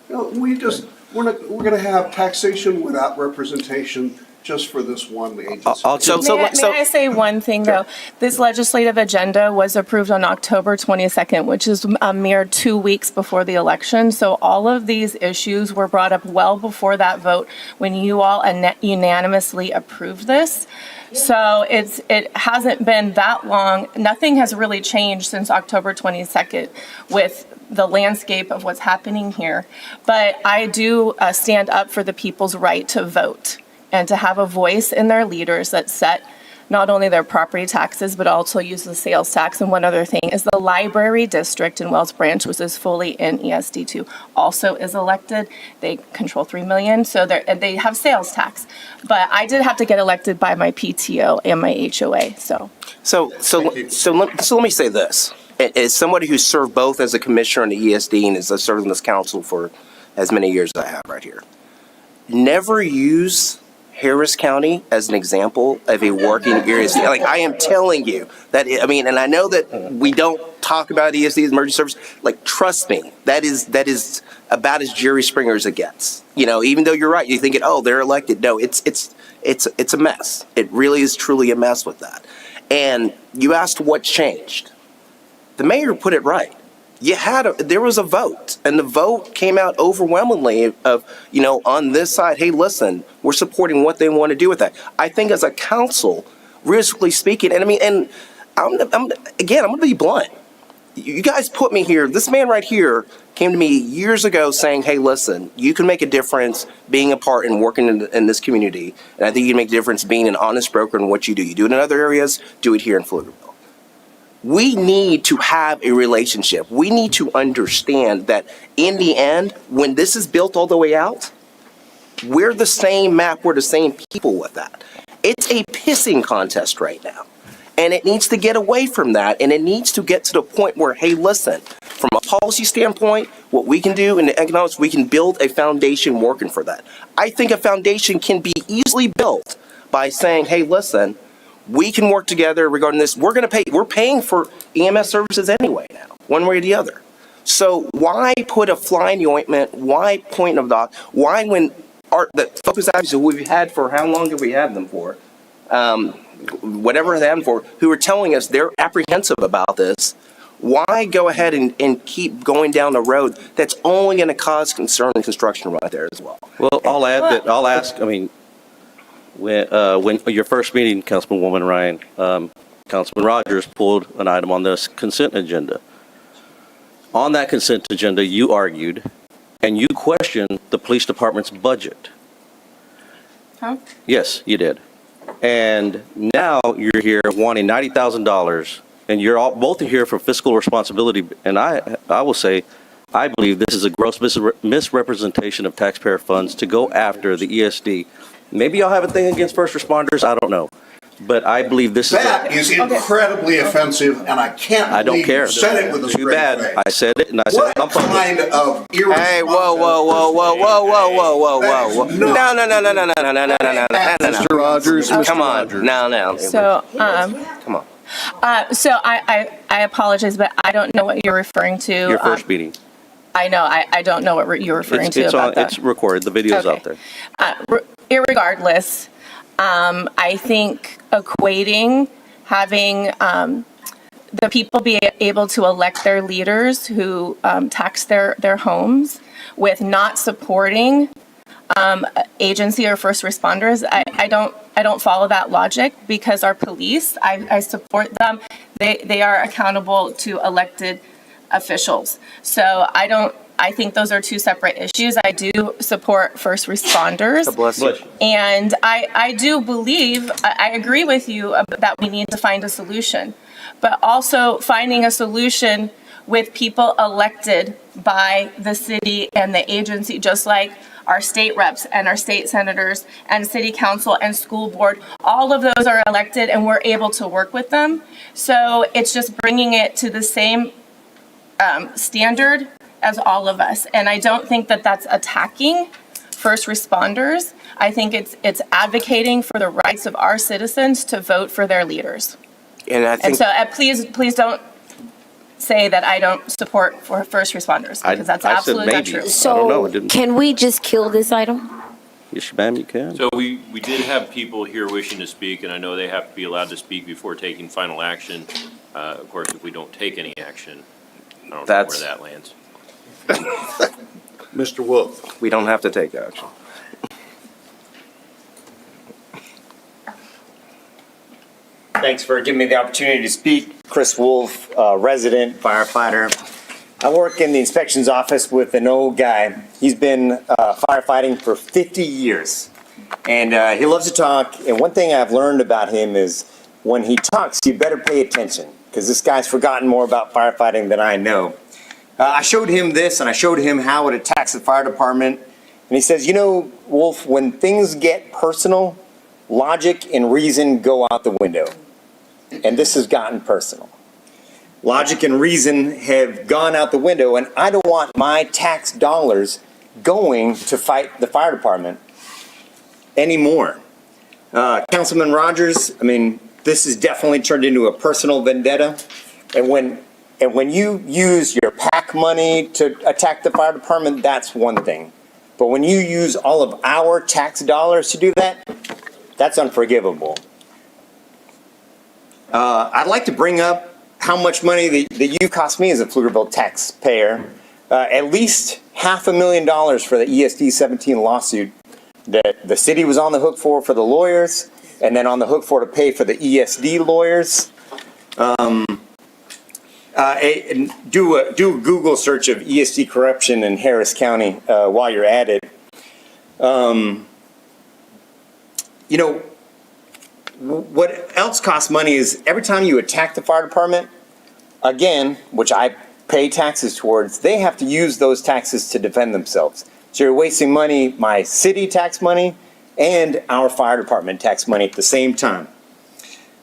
no, we're going to have taxation without representation just for this one agency. May I say one thing, though? This legislative agenda was approved on October 22nd, which is a mere 2 weeks before the election. So all of these issues were brought up well before that vote when you all unanimously approved this. So it hasn't been that long. Nothing has really changed since October 22nd with the landscape of what's happening here. But I do stand up for the people's right to vote and to have a voice in their leaders that set not only their property taxes, but also use the sales tax. And one other thing is the library district in Wells Branch, which is fully in ESD2, also is elected. They control 3 million, so they have sales tax. But I did have to get elected by my PTO and my HOA, so. So let me say this. As somebody who's served both as a commissioner and the ESD and has served in this council for as many years as I have right here, never use Harris County as an example of a working ESD. Like, I am telling you that, and I know that we don't talk about ESD as emergency service. Like, trust me, that is about as Jerry Springer as it gets. Even though you're right, you think they're elected. No, it's a mess. It really is truly a mess with that. And you asked what changed. The mayor put it right. There was a vote, and the vote came out overwhelmingly of, on this side, hey, listen, we're supporting what they want to do with that. I think as a council, realistically speaking, and I'm going to be blunt. You guys put me here. This man right here came to me years ago saying, hey, listen, you can make a difference being a part and working in this community. And I think you can make a difference being an honest broker in what you do. You do it in other areas, do it here in Pflugerville. We need to have a relationship. We need to understand that in the end, when this is built all the way out, we're the same map, we're the same people with that. It's a pissing contest right now. And it needs to get away from that, and it needs to get to the point where, hey, listen, from a policy standpoint, what we can do in the economics, we can build a foundation working for that. I think a foundation can be easily built by saying, hey, listen, we can work together regarding this. We're paying for EMS services anyway now, one way or the other. So why put a fly in the ointment? Why point of dock? Why when the focus advocates we've had for how long have we had them for? Whatever they had them for, who are telling us they're apprehensive about this. Why go ahead and keep going down the road that's only going to cause concern and construction right there as well? Well, I'll ask, when your first meeting, Councilwoman Ryan, Councilman Rogers pulled an item on this consent agenda. On that consent agenda, you argued and you questioned the police department's budget. Huh? Yes, you did. And now you're here wanting $90,000, and both are here for fiscal responsibility. And I will say, I believe this is a gross misrepresentation of taxpayer funds to go after the ESD. Maybe y'all have a thing against first responders, I don't know. But I believe this is incredibly offensive, and I can't believe you said it with a straight Too bad. face. I said it, and I said it on public. What kind of irresponsible... Hey, whoa. No. Mr. Rogers, Mr. Come on, Rogers. now. So, Come on. so I apologize, but I don't know what you're referring to. Your first meeting. I know, I don't know what you're referring to about that. It's recorded, the video's out there. Irregardless, I think equating having the people be able to elect their leaders who tax their homes with not supporting agency or first responders, I don't follow that logic, because our police, I support them. They are accountable to elected officials. So I think those are two separate issues. I do support first responders. Bless you. And I do believe, I agree with you that we need to find a solution. But also finding a solution with people elected by the city and the agency, just like our state reps and our state senators and city council and school board. All of those are elected and we're able to work with them. So it's just bringing it to the same standard as all of us. And I don't think that that's attacking first responders. I think it's advocating for the rights of our citizens to vote for their leaders. And I think And so please don't say that I don't support for first responders, because that's I said absolutely not maybe. true. I don't know, it So didn't- can we just kill this item? Yes, ma'am, you can. So we did have people here wishing to speak, and I know they have to be allowed to speak before taking final action. Of course, if we don't take any action, I don't know where That's- that lands. Mr. Wolf. we don't have to take action. Thanks for giving me the opportunity to speak. Chris Wolf, resident firefighter. I work in the inspections office with an old guy. He's been firefighting for 50 years. And he loves to talk. And one thing I've learned about him is when he talks, you better pay attention, because this guy's forgotten more about firefighting than I know. I showed him this, and I showed him how it attacks the fire department. And he says, you know, Wolf, when things get personal, logic and reason go out the window. And this has gotten personal. Logic and reason have gone out the window, and I don't want my tax dollars going to fight the fire department anymore. Councilman Rogers, I mean, this has definitely turned into a personal vendetta. And when you use your PAC money to attack the fire department, that's one thing. But when you use all of our tax dollars to do that, that's unforgivable. I'd like to bring up how much money that you cost me as a Pflugerville taxpayer. At least $500,000 for the ESD 17 lawsuit that the city was on the hook for the lawyers, and then on the hook for to pay for the ESD lawyers. Do a Google search of ESD corruption in Harris County while you're at it. You know, what else costs money is every time you attack the fire department, again, which I pay taxes towards, they have to use those taxes to defend themselves. So you're wasting money, my city tax money and our fire department tax money at the same time.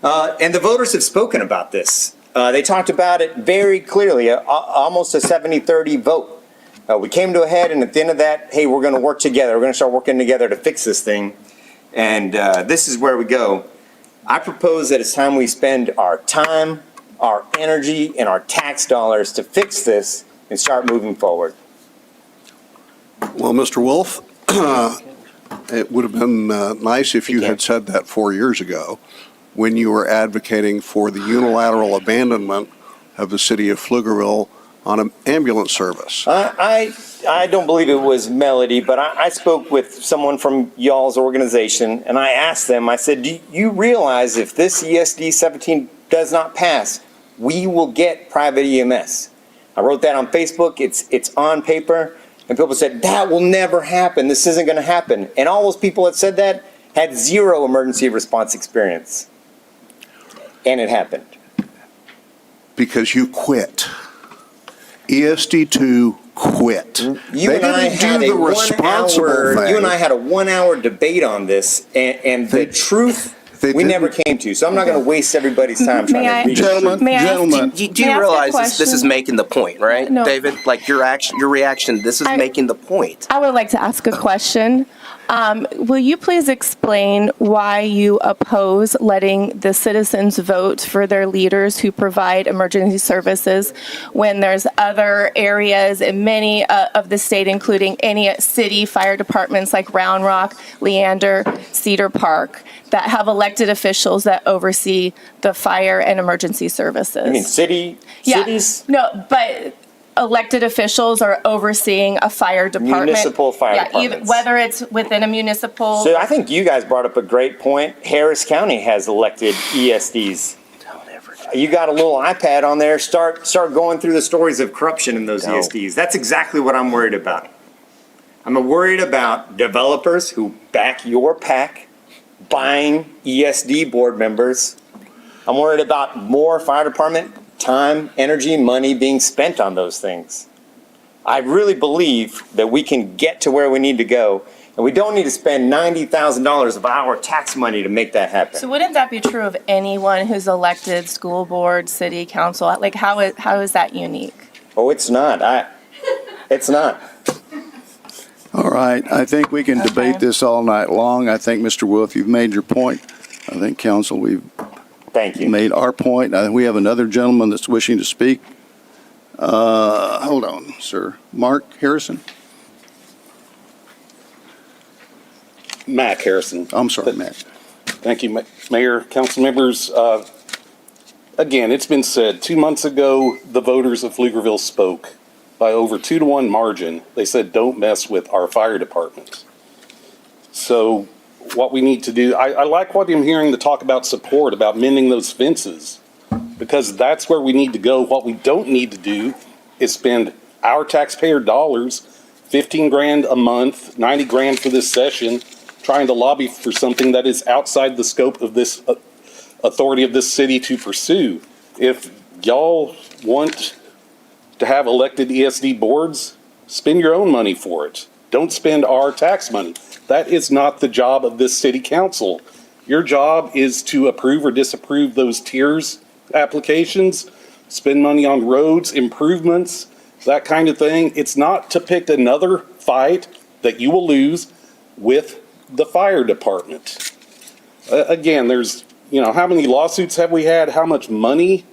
And the voters have spoken about this. They talked about it very clearly, almost a 70-30 vote. We came to a head, and at the end of that, hey, we're going to work together. We're going to start working together to fix this thing. And this is where we go. I propose that it's time we spend our time, our energy, and our tax dollars to fix this and start moving forward. Well, Mr. Wolf, it would have been nice if you had said that 4 years ago when you were advocating for the unilateral abandonment of the city of Pflugerville on an ambulance service. I don't believe it was Melody, but I spoke with someone from y'all's organization, and I asked them, I said, do you realize if this ESD 17 does not pass, we will get private EMS? I wrote that on Facebook. It's on paper. And people said, that will never happen. This isn't going to happen. And all those people that said that had zero emergency response experience. And it happened. Because you quit. ESD2 quit. You and I had a 1 hour. You and I had a 1 hour debate on this, and the truth we never came to. So I'm not going to waste everybody's time trying to read Gentlemen, do you realize this is making the point, right, No. David? Like your reaction, this is making the point. I would like to ask a question. Will you please explain why you oppose letting the citizens vote for their leaders who provide emergency services when there's other areas in many of the state, including any city fire departments like Round Rock, Leander, Cedar Park, that have elected officials that oversee the fire and emergency services? I mean, cities? No, but elected officials are overseeing a fire department. Municipal fire departments. Whether it's within a municipal. So I think you guys brought up a great point. Harris County has elected ESDs. You got a little iPad on there. Start going through the stories of corruption in those ESDs. That's exactly what I'm worried about. I'm worried about developers who back your PAC buying ESD board members. I'm worried about more fire department time, energy, money being spent on those things. I really believe that we can get to where we need to go, and we don't need to spend $90,000 of our tax money to make that happen. So wouldn't that be true of anyone who's elected, school board, city council? Like, how is that unique? Oh, it's not. It's not. All right, I think we can debate this all night long. I think, Mr. Wolf, you've made your point. I think, council, we've made our point. We have another gentleman that's wishing to speak. Hold on, sir. Mark Harrison? Mac Harrison. I'm sorry, Mac. Thank you, Mayor, council members. Again, it's been said, 2 months ago, the voters of Pflugerville spoke. By over 2-to-1 margin, they said, don't mess with our fire department. So what we need to do, I like what I'm hearing the talk about support, about mending those fences, because that's where we need to go. What we don't need to do is spend our taxpayer dollars, 15 grand a month, 90 grand for this session, trying to lobby for something that is outside the scope of this authority of this city to pursue. If y'all want to have elected ESD boards, spend your own money for it. Don't spend our tax money. That is not the job of this city council. Your job is to approve or disapprove those tiers applications, spend money on roads, improvements, that kind of thing. It's not to pick another fight that you will lose with the fire department. Again, there's, how many lawsuits have we had? How much money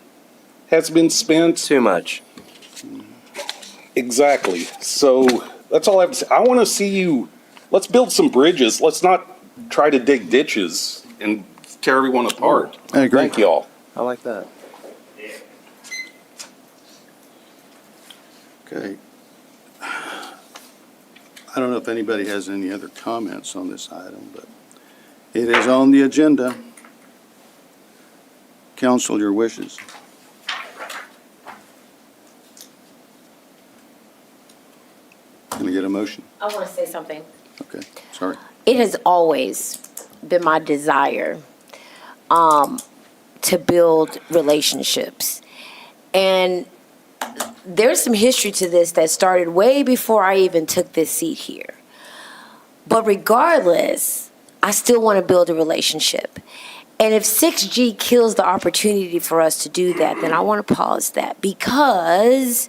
has been spent? Too much. Exactly. So that's all I have to say. I want to see you, let's build some bridges. Let's not try to dig ditches and tear everyone apart. I agree. Thank you all. I like that. Okay. I don't know if anybody has any other comments on this item, but it is on the agenda. Council, your wishes. Can I get a motion? I want to say something. Okay, sorry. It has always been my desire to build relationships. And there's some history to this that started way before I even took this seat here. But regardless, I still want to build a relationship. And if 6G kills the opportunity for us to do that, then I want to pause that because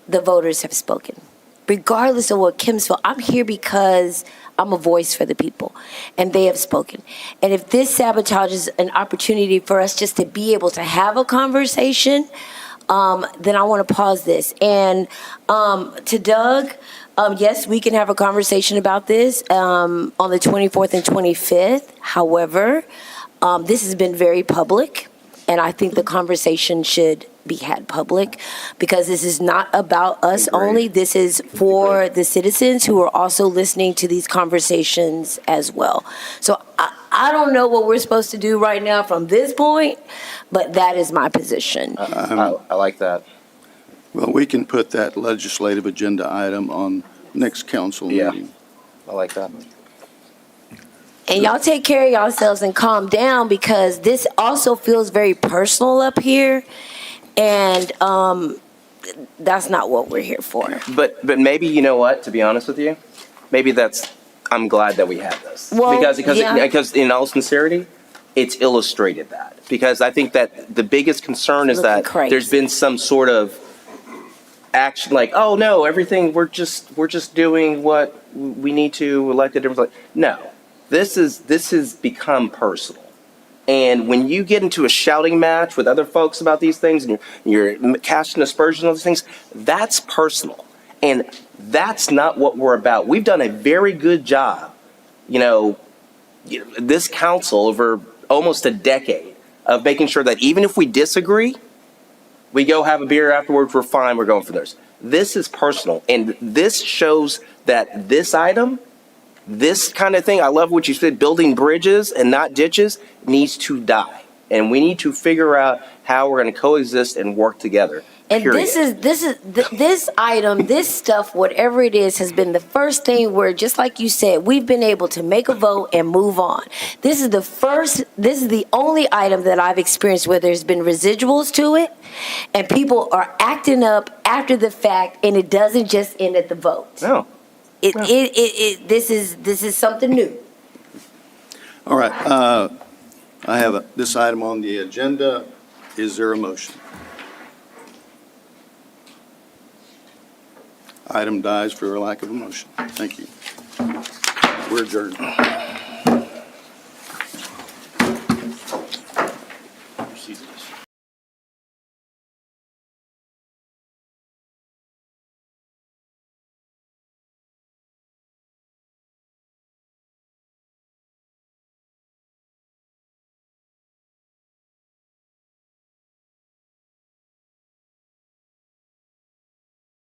the voters have spoken. Regardless of what Kim's feel, I'm here because I'm a voice for the people, and they have spoken. And if this sabotages an opportunity for us just to be able to have a conversation, then I want to pause this. And to Doug, yes, we can have a conversation about this on the 24th and 25th. However, this has been very public, and I think the conversation should be had public because this is not about us only. This is for the citizens who are also listening to these conversations as well. So I don't know what we're supposed to do right now from this point, but that is my position. I like that. Well, we can put that legislative agenda item on next council meeting. I like that. And y'all take care of yourselves and calm down because this also feels very personal up here. And that's not what we're here for. But maybe, you know what, to be honest with you, maybe I'm glad that we had this. Well, because in all sincerity, it's illustrated that. Because I think that the biggest concern is that there's been some sort of action like, oh no, everything, we're just doing what we need to elect a different. No, this has become personal. And when you get into a shouting match with other folks about these things and you're casting aspersions on these things, that's personal. And that's not what we're about. We've done a very good job, this council over almost a decade of making sure that even if we disagree, we go have a beer afterwards, we're fine, we're going for theirs. This is personal. And this shows that this item, this kind of thing, I love what you said, building bridges and not ditches, needs to die. And we need to figure out how we're going to coexist and work together. And Period. this item, this stuff, whatever it is, has been the first thing where, just like you said, we've been able to make a vote and move on. This is the only item that I've experienced where there's been residuals to it, and people are acting up after the fact, and it doesn't just end at the vote. No. This is something new. All right, I have this item on the agenda. Is there a motion? Item dies for lack of a motion. Thank you. We're adjourned.